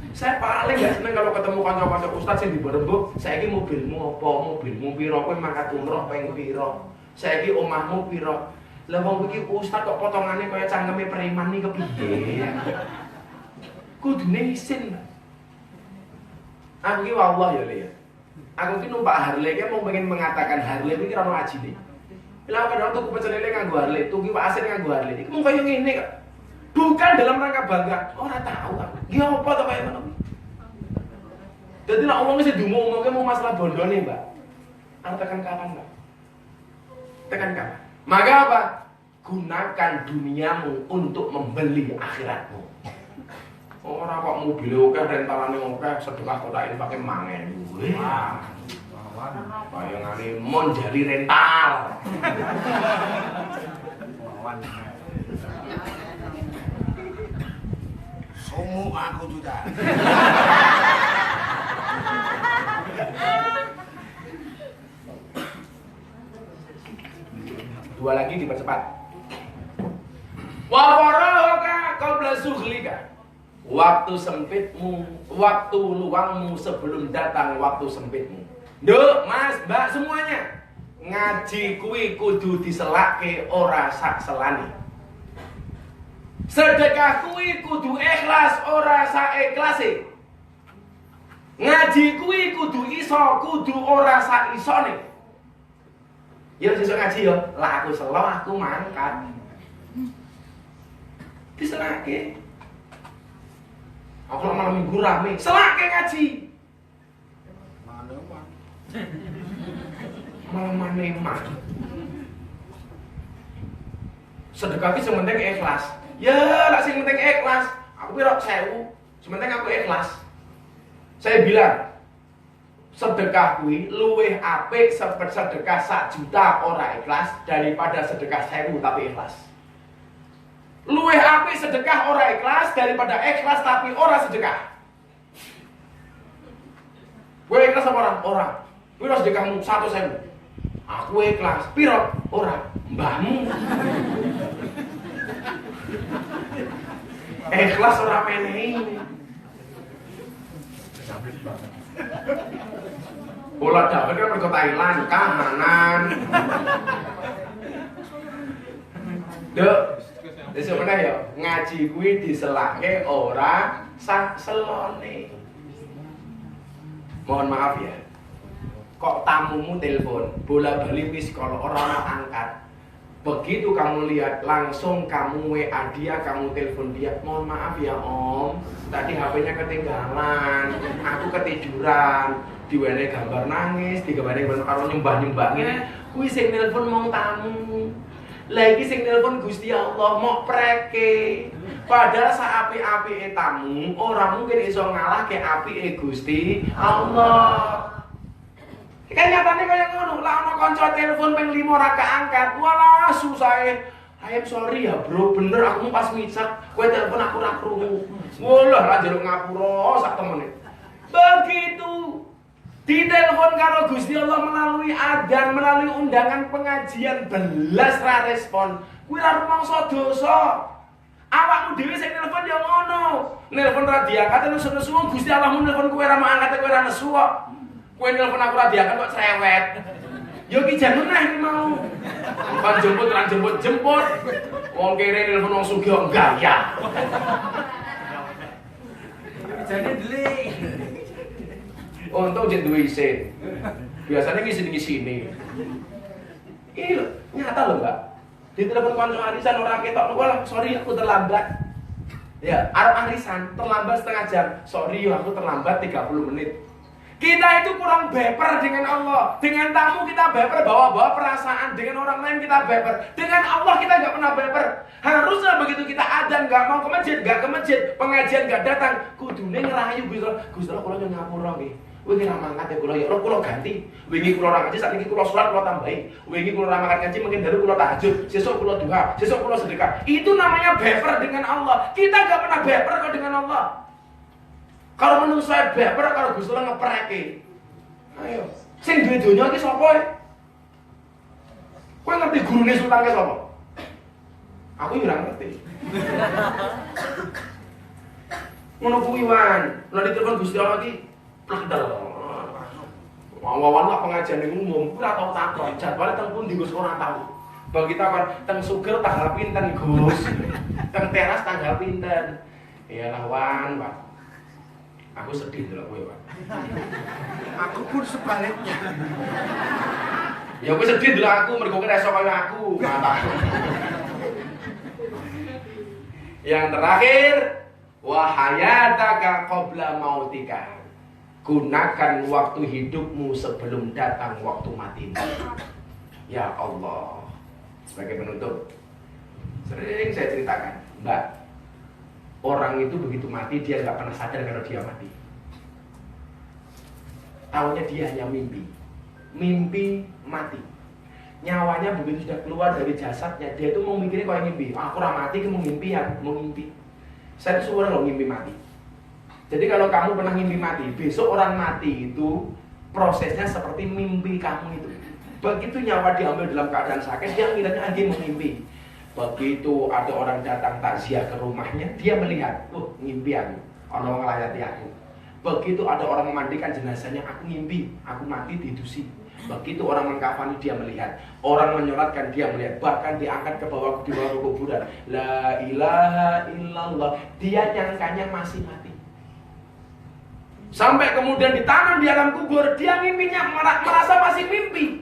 Saya paling gak seneng kalau ketemu kanca-kanca ustaz sing diberembuk, saiki mobilmu apa? Mobilmu piro? Kowe mangkat umroh ping piro? Saiki omahmu piro? Lah wong iki ustaz kok potongane kaya cangkeme preman iki kepiye? Kudune isin. Aku iki wallah ya, Le. Aku iki numpak Harley ki mau pengen mengatakan Harley iki ora ono ajine. Lah kadang tuku pecel lele nganggo Harley, tuku Pak Asin nganggo Harley. Iki mung kaya ngene kok. Bukan dalam rangka bangga. Ora tahu aku. Ki apa to kaya ngono. Dadi nek wong sing diomongke mau masalah bondone, Mbak. Tekan kapan, Mbak? Tekan kapan? Maka apa? Gunakan duniamu untuk membeli akhiratmu. Ora kok mobil oke, rentalane oke, sedekah kotakin pakai mangen. Wah. Bayangane mon jali rental. Somo aku sudah. Dua lagi dipercepat. Wa farahaka qabla sughlika. Waktu sempitmu, waktu luangmu sebelum datang waktu sempitmu. Nduk, Mas, Mbak semuanya. Ngaji kuwi kudu diselakke ora sak selane. Sedekah kuwi kudu ikhlas ora sak ikhlase. Ngaji kuwi kudu iso, kudu ora sak isone. Ya sesuk ngaji yo, lah aku selo aku mangkat. Diselake. Aku malam minggu rame, selake ngaji. Malam mah. Sedekah ki sementing ikhlas. Ya, lak sing penting ikhlas. Aku piro 1000, sementing aku ikhlas. Saya bilang, sedekah kuwi luwih apik sedekah 1 juta ora ikhlas daripada sedekah 1000 tapi ikhlas. Luwih apik sedekah ora ikhlas daripada ikhlas tapi ora sedekah. Kowe ikhlas apa ora? Ora. Piro sedekahmu? 100.000. Aku ikhlas. Piro? Ora. Mbahmu. Ikhlas ora menehi. Bola dapat kan mergo Thailand kahanan. Dek, wis meneh ya, ngaji kuwi diselake ora sak selone. Mohon maaf ya. Kok tamumu telepon, bola-bali wis kalau orang angkat. Begitu kamu lihat langsung kamu WA dia, kamu telepon dia. Mohon maaf ya Om, tadi HP-nya ketinggalan. Aku ketiduran. Diwene gambar nangis, digambare karo nyembah-nyembah ngene. Kuwi sing nelpon mong tamu. Lah iki sing nelpon Gusti Allah mok preke. Padahal saapi-apike tamu ora mungkin iso ngalahke apike Gusti Allah. Kan nyatane kaya ngono, lah ana kanca telepon ping 5 ora keangkat. Walah susahe. I'm sorry ya bro, bener aku pas micak, kowe telepon aku ora krungu. Walah ra jeruk ngapura sak temene. Begitu ditelepon karo Gusti Allah melalui adzan, melalui undangan pengajian belas ra respon. Kuwi ra rumangsa dosa. Awakmu dhewe sing nelpon ya ngono. Nelpon ra diangkat nesu-nesu Gusti Allahmu nelpon kowe ra angkat kowe ra nesu kok. Kowe nelpon aku ra diangkat kok cerewet. Yo ki jan meneh iki mau. Kon jemput ra jemput. Wong kere nelpon wong sugih kok gaya. Jadi delik. Untung jen duwe isin. Biasanya ngisi-ngisini. Ini lho, nyata lho, Mbak. Di telepon kanca arisan ora ketok, wah sorry aku terlambat. Ya, arep arisan terlambat setengah jam. Sorry aku terlambat 30 menit. Kita itu kurang beper dengan Allah. Dengan tamu kita beper, bawa-bawa perasaan. Dengan orang lain kita beper. Dengan Allah kita nggak pernah beper. Harusnya begitu kita adzan nggak mau ke masjid, nggak ke masjid, pengajian nggak datang. Kudune ngerayu Gusti Allah kula nyuwun ngapura nggih. Wingi ra mangkat ya kula ya kula ganti. Wingi kula ra ngaji sakniki kula salat kula tambahi. Wingi kula ra mangkat ngaji mungkin dalu kula tahajud, sesuk kula duha, sesuk kula sedekah. Itu namanya beper dengan Allah. Kita nggak pernah beper kok dengan Allah. Kalau menurut saya beper kalau Gusti Allah ngepreke. Ayo, sing duwe donya iki sapa e? Kowe ngerti gurune sultan ke sapa? Aku ora ngerti. Ngono kuwi wan, nek ditelepon Gusti Allah iki plekdel. Wawan lah pengajian yang umum, ora tau takon, jadwale teng pundi Gus ora tau. Bagi takon teng Sugel tanggal pinten Gus? Teng teras tanggal pinten? Iyalah wan, Pak. Aku sedih lho kowe, Pak. Aku pun sebaliknya. Ya kowe sedih lho aku mergo kowe iso kaya aku, mantap. Yang terakhir, wa hayataka qabla mautika. Gunakan waktu hidupmu sebelum datang waktu matimu. Ya Allah. Sebagai penutup, sering saya ceritakan, Mbak, orang itu begitu mati dia nggak pernah sadar kalau dia mati. Taunya dia hanya mimpi mati. Nyawanya begitu sudah keluar dari jasadnya, dia itu mau mikirnya kalau mimpi. Aku ora mati, mau mimpi. Saya itu suara loh mimpi mati. Jadi kalau kamu pernah mimpi mati, besok orang mati itu prosesnya seperti mimpi kamu itu. Begitu nyawa diambil dalam keadaan sakit, dia ngiranya dia mimpi. Begitu ada orang datang takziah ke rumahnya, dia melihat, ngimpi aku, orang ngelayati aku. Begitu ada orang memandikan jenazahnya, aku ngimpi, aku mati didusi. Begitu orang mengkafani dia melihat, orang menyolatkan dia melihat, bahkan diangkat ke bawah di bawah kuburan. La ilaha illallah, dia nyangkanya masih mati. Sampai kemudian ditanam di alam kubur, dia mimpinya merasa masih mimpi.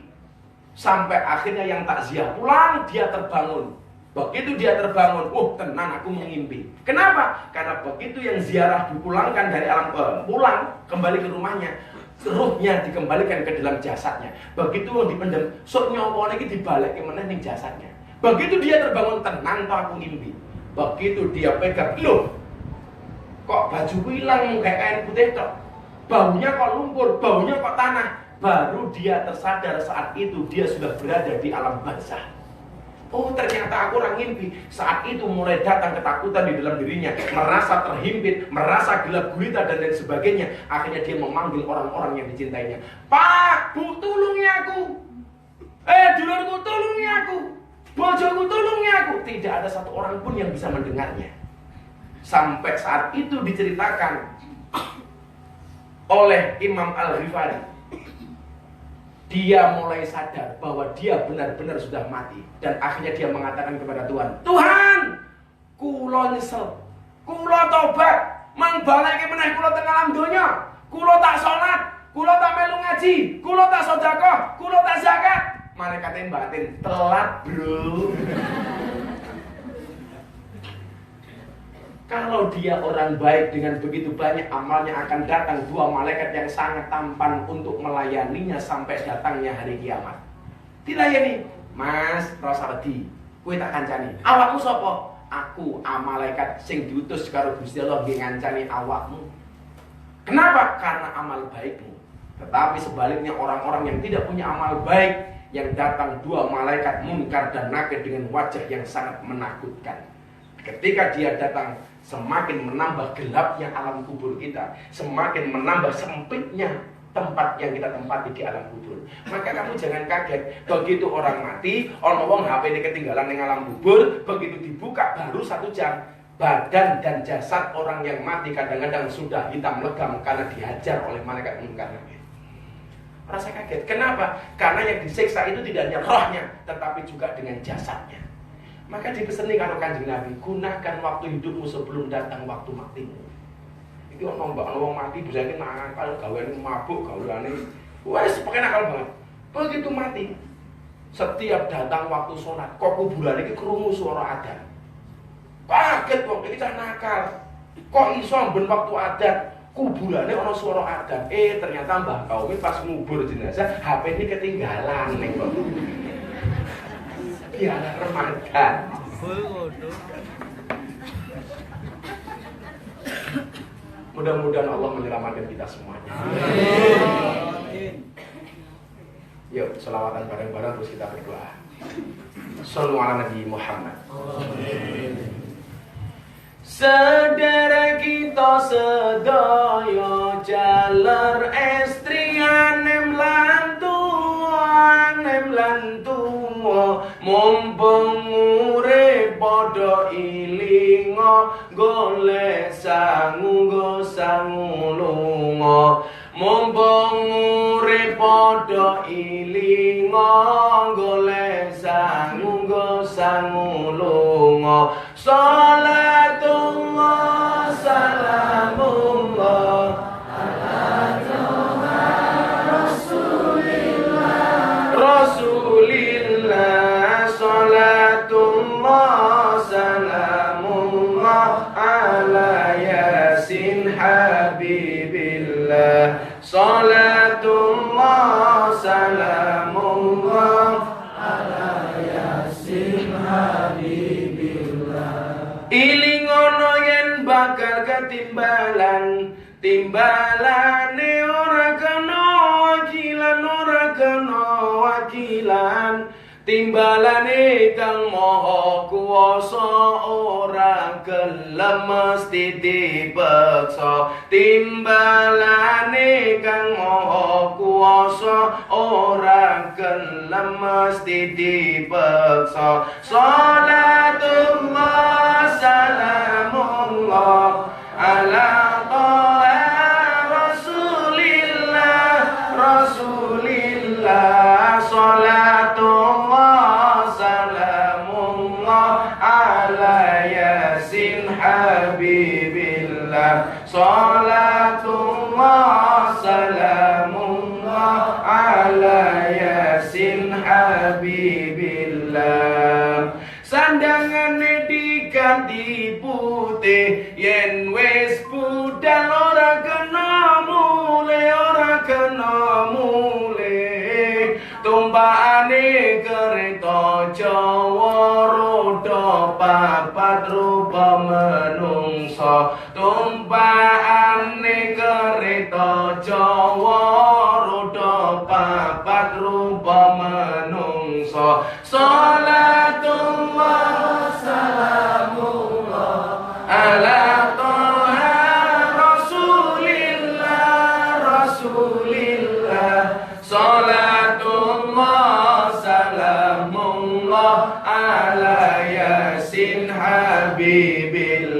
Sampai akhirnya yang takziah pulang, dia terbangun. Begitu dia terbangun, tenan aku mengimpi. Kenapa? Karena begitu yang ziarah dipulangkan dari alam pulang kembali ke rumahnya, ruhnya dikembalikan ke dalam jasadnya. Begitu yang dipendam, sok nyawa lagi dibalik ke meneh ning jasadnya. Begitu dia terbangun, tenan toh aku ngimpi. Begitu dia pegang, loh, kok bajuku hilang kayak kain putih tok. baunya kok lumpur, baunya kok tanah. Baru dia tersadar saat itu dia sudah berada di alam barzah. Oh, ternyata aku orang mimpi. Saat itu mulai datang ketakutan di dalam dirinya, merasa terhimpit, merasa gelap gulita dan lain sebagainya. Akhirnya dia memanggil orang-orang yang dicintainya. Pak, Bu, tolongi aku. Dulurku, tolongi aku. Bojoku, tolongi aku. Tidak ada satu orang pun yang bisa mendengarnya. Sampai saat itu diceritakan oleh Imam Al-Ghifari. Dia mulai sadar bahwa dia benar-benar sudah mati. Dan akhirnya dia mengatakan kepada Tuhan, Tuhan, kulo nyesel, kulo tobat, mangbalake meneh kulo teng alam donya. Kulo tak salat, kulo tak melu ngaji, kulo tak sedekah, kulo tak zakat. Malaikate batin, telat, Bro. Kalau dia orang baik dengan begitu banyak amalnya, akan datang dua malaikat yang sangat tampan untuk melayaninya sampai datangnya hari kiamat. Dilayani, Mas, rasa wedi, kowe tak kancani. Awakmu sapa? Aku, malaikat sing diutus karo Gusti Allah nggih ngancani awakmu. Kenapa? Karena amal baikmu. Tetapi sebaliknya orang-orang yang tidak punya amal baik, yang datang dua malaikat munkar dan nakir dengan wajah yang sangat menakutkan. Ketika dia datang, semakin menambah gelapnya alam kubur kita, semakin menambah sempitnya tempat yang kita tempati di alam kubur. Maka kamu jangan kaget, begitu orang mati, orang wong HP ini ketinggalan di alam kubur, begitu dibuka baru 1 jam, badan dan jasad orang yang mati kadang-kadang sudah hitam legam karena dihajar oleh malaikat munkar. Rasa kaget, kenapa? Karena yang disiksa itu tidak hanya rohnya, tetapi juga dengan jasadnya. Maka dipeseni karo Kanjeng Nabi, gunakan waktu hidupmu sebelum datang waktu matimu. Iki ono wong mati bisa iki nakal, gaweane mabuk, gaweane wes pokoknya nakal banget. Begitu mati, setiap datang waktu sholat, kok kuburan iki krungu suara adzan. Kaget wong iki cah nakal. Kok iso ben waktu adzan kuburane ana suara adzan. Ternyata Mbah Kaumi pas ngubur jenazah HP ini ketinggalan ning kok. Biar remaja. Mudah-mudahan Allah menyelamatkan kita semuanya. Amin. Yuk, selawatan bareng-bareng terus kita berdoa. Shallu ala Nabi Muhammad. Amin. Sedherek kita sedaya jaler estri anem lantu mumpung urip padha ilinga golek sangu lunga mumpung urip padha ilinga golek sangu lunga salatullah salamullah ala Rasulillah salatullah salamullah ala yasin habibillah salatullah salamullah ala yasin habibillah. Ilingono yen bakal ketimbalan timbalane ora kena wakilan timbalane kang maha kuwasa ora gelem mesti dipeksa timbalane kang maha kuwasa ora gelem mesti dipeksa salatullah salamullah ala Rasulillah salatullah salamullah ala yasin habibillah salatullah salamullah ala yasin habibillah. Sandangane diganti putih yen wis budal ora kena mule tumpakane kereta Jawa roda papat rupa menungsa tumpakane kereta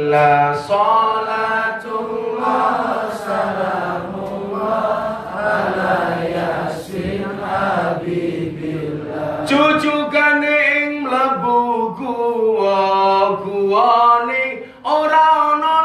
Rasulillah salatullah salamullah ala yasin habibillah jujugane ing mlebu guwane ora ana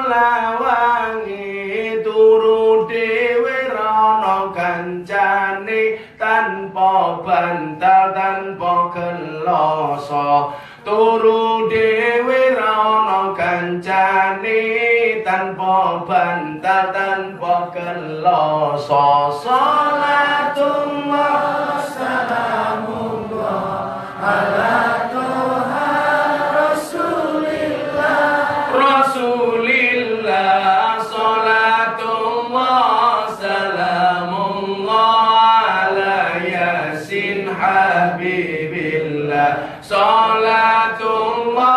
lawange turu dhewe rono kancane tanpa bantal tanpa geloso turu dhewe rono kancane tanpa bantal tanpa geloso salatullah salamullah ala toha rasulillah salatullah salamullah ala yasin habibillah salatullah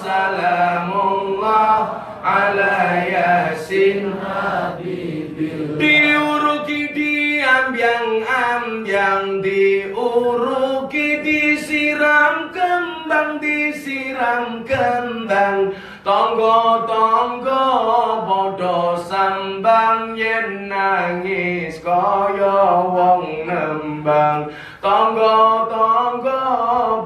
salamullah ala yasin habibillah diuruki diambyang-ambyang diuruki disiram kembang tonggo-tonggo padha sambang yen nangis kaya wong nembang tonggo-tonggo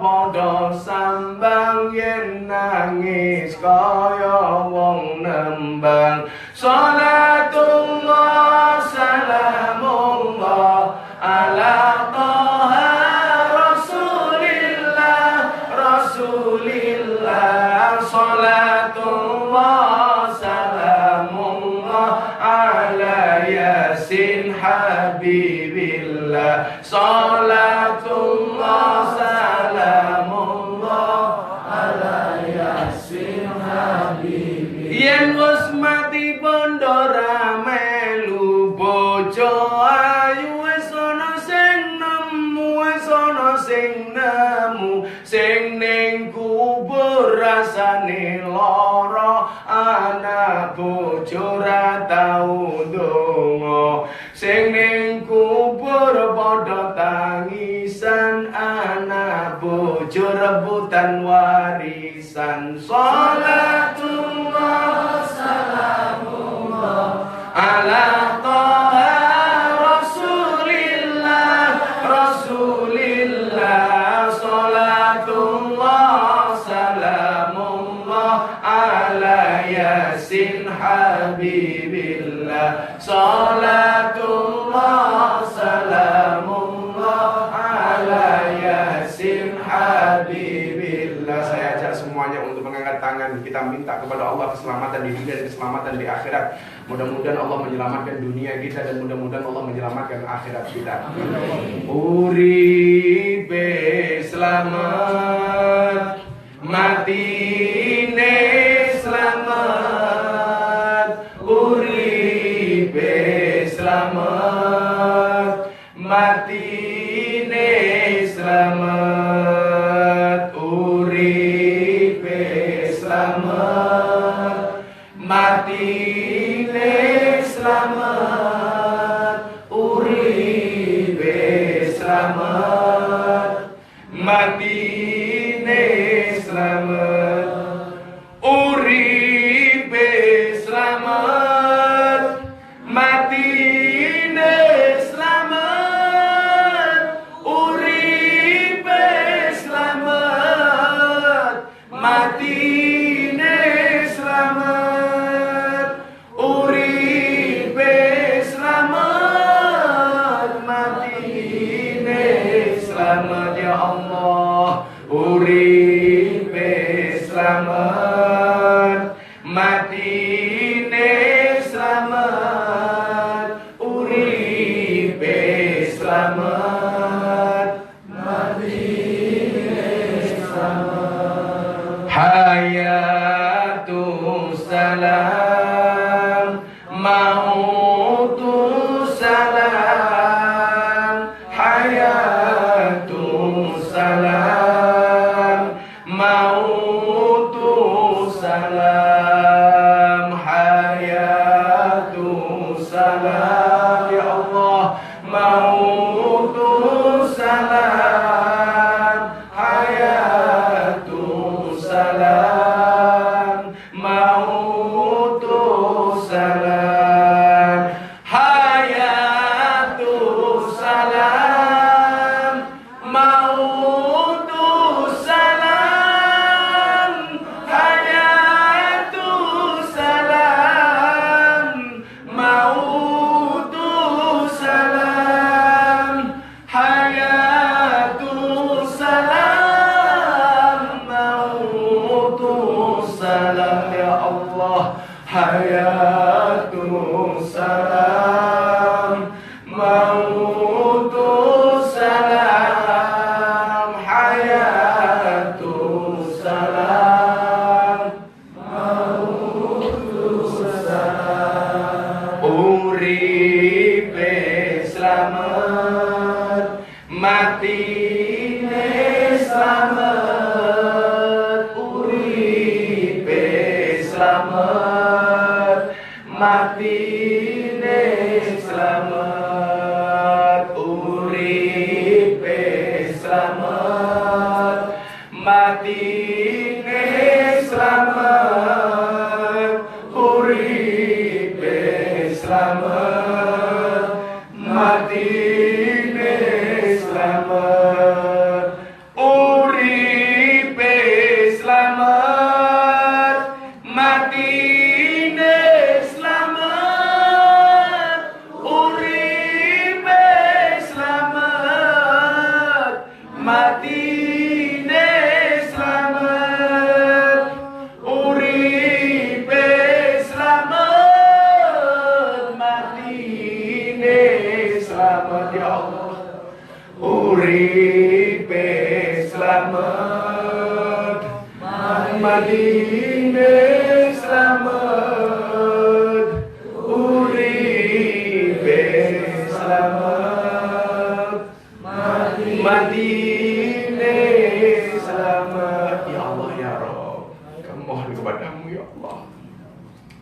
padha sambang yen nangis kaya wong nembang salatullah salamullah ala toha rasulillah salatullah salamullah ala yasin habibillah salatullah salamullah ala yasin habibillah yen wis mati bondo ra melu bojo ayu wis ana sing nemu sing ning kubur rasane lara anak bojo ra tau ndonga sing ning kubur padha tangisan anak bojo rebutan warisan salatullah salamullah ala toha rasulillah salatullah salamullah ala yasin habibillah salatullah salamullah ala yasin habibillah. Saya ajak semuanya untuk mengangkat tangan, kita minta kepada Allah keselamatan di dunia dan keselamatan di akhirat. Mudah-mudahan Allah menyelamatkan dunia kita dan mudah-mudahan Allah menyelamatkan akhirat kita. Uripe selamat, matine selamat. Uripe selamat, matine selamat. Uripe selamat, matine selamat. Uripe selamat, matine selamat. Uripe selamat, matine selamat. Uripe selamat, matine selamat. Uripe selamat, matine selamat. Ya Allah, uripe selamat, matine selamat. Uripe selamat, matine selamat. Hayatu salam, mautu salam. Hayatu salam, mautu salam. Hayatu salam. Ya Allah, mautu salam. Hayatu salam.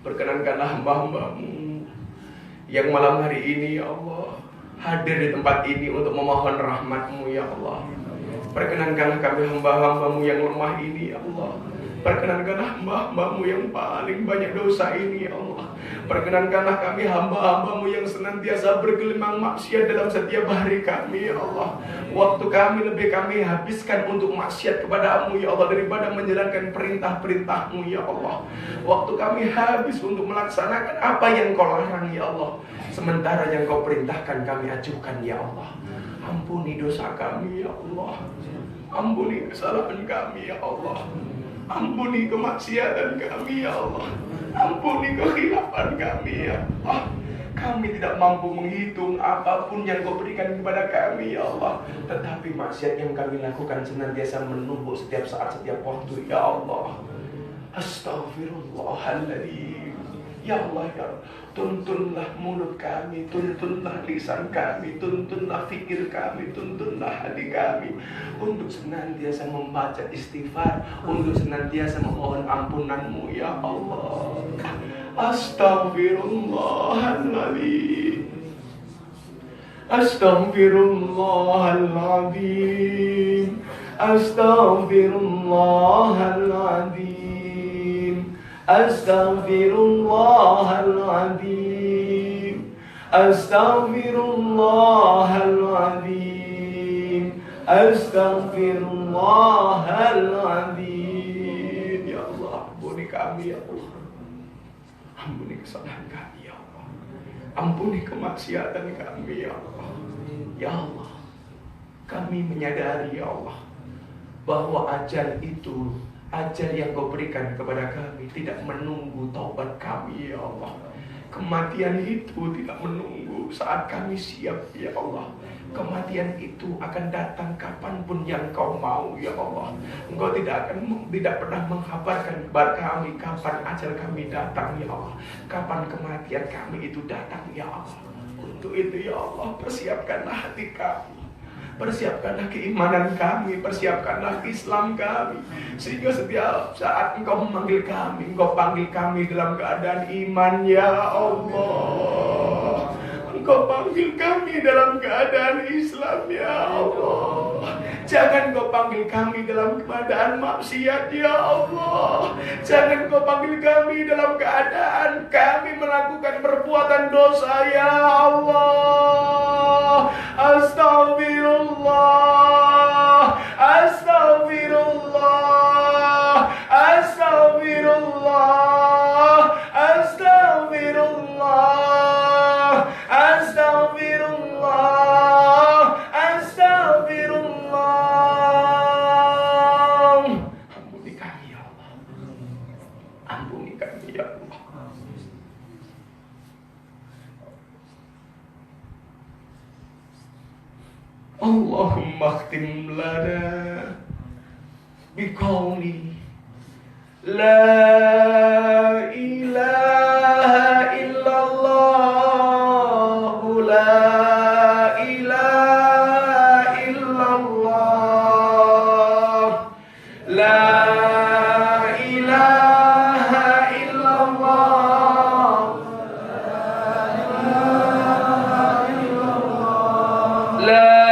Perkenankanlah hamba-hamba-Mu yang malam hari ini ya Allah hadir di tempat ini untuk memohon rahmat-Mu ya Allah. Perkenankanlah kami hamba-hamba-Mu yang lemah ini ya Allah. Perkenankanlah hamba-hamba-Mu yang paling banyak dosa ini ya Allah. Perkenankanlah kami hamba-hamba-Mu yang senantiasa bergelimang maksiat dalam setiap hari kami ya Allah. Waktu kami lebih kami habiskan untuk maksiat kepada-Mu ya Allah daripada menjalankan perintah-perintah-Mu ya Allah. Waktu kami habis untuk melaksanakan apa yang Kau larang ya Allah. Sementara yang Kau perintahkan kami ajukan ya Allah. Ampuni dosa kami ya Allah. Ampuni kesalahan kami ya Allah. Ampuni kemaksiatan kami ya Allah. Ampuni kekhilafan kami ya Allah. Kami tidak mampu menghitung apapun yang Kau berikan kepada kami ya Allah. Tetapi maksiat yang kami lakukan senantiasa menumpuk setiap saat, setiap waktu ya Allah. Astaghfirullahaladzim. Ya Allah ya Allah, tuntunlah mulut kami, tuntunlah lisan kami, tuntunlah fikir kami, tuntunlah hati kami untuk senantiasa membaca istighfar, untuk senantiasa memohon ampunan-Mu ya Allah. Astaghfirullahaladzim. Astaghfirullahaladzim. Astaghfirullahaladzim. Astaghfirullahaladzim. Astaghfirullahaladzim. Astaghfirullahaladzim. Ya Allah, ampuni kami ya Allah. Ampuni kesalahan kami ya Allah. Ampuni kemaksiatan kami ya Allah. Ya Allah, kami menyadari ya Allah bahwa ajal itu, ajal yang Kau berikan kepada kami tidak menunggu taubat kami ya Allah. Kematian itu tidak menunggu saat kami siap ya Allah. Kematian itu akan datang kapanpun yang Kau mau ya Allah. Engkau tidak pernah menghabarkan kepada kami kapan ajal kami datang ya Allah. Kapan kematian kami itu datang ya Allah. Untuk itu ya Allah, persiapkanlah hati kami, persiapkanlah keimanan kami, persiapkanlah Islam kami, sehingga setiap saat Engkau memanggil kami, Engkau panggil kami dalam keadaan iman ya Allah. Engkau panggil kami dalam keadaan Islam ya Allah. Jangan kau panggil kami dalam keadaan maksiat ya Allah. Jangan kau panggil kami dalam keadaan kami melakukan perbuatan dosa ya Allah. Astagfirullah, astagfirullah, astagfirullah, astagfirullah, astagfirullah, astagfirullah. Ampuni kami ya Allah. Ampuni kami ya Allah. Allahumma khtim lana biqawli la ilaha illallah, la ilaha illallah, la ilaha illallah, la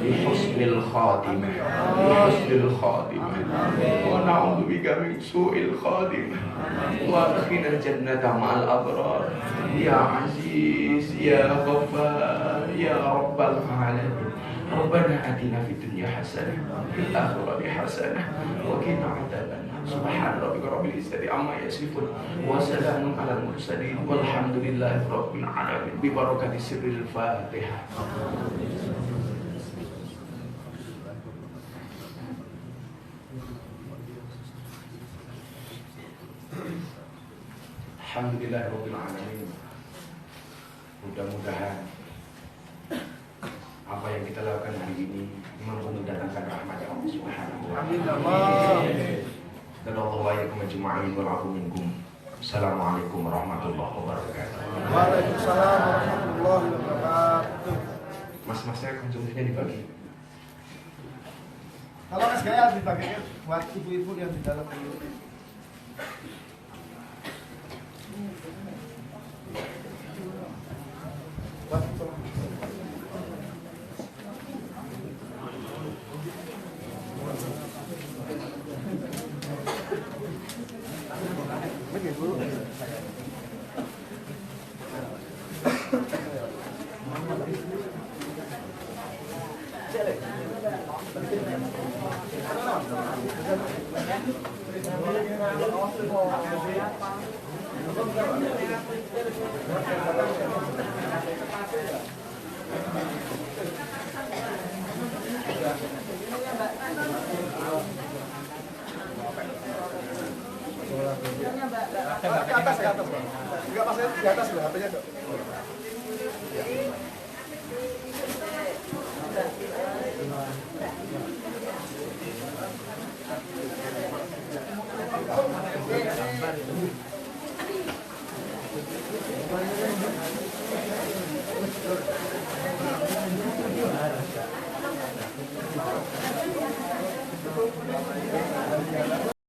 bihusnil khatimah wa na'udzu bika min su'il khatimah wa adkhilna jannata ma'al abrar ya aziz ya ghaffar ya rabbal alamin. Rabbana atina fid dunya hasanah fil akhirati hasanah wa qina adzabannar. Subhana rabbika rabbil izzati amma yasifun wa salamun alal mursalin walhamdulillahi rabbil alamin bi barakati sirril Fatihah. Alhamdulillahirabbil alamin. Mudah-mudahan apa yang kita lakukan hari ini mampu mendatangkan rahmat Allah Subhanahu wa taala. Dan Allah wa yakum ajma'in wal afu minkum. Assalamualaikum warahmatullahi wabarakatuh. Waalaikumsalam warahmatullahi wabarakatuh. Mas-masnya konsumsinya dibagi. Kalau mas gaya dipakai buat ibu-ibu yang di dalam ini. Ke atas. Enggak pas di atas loh, HP-nya kok. Ya.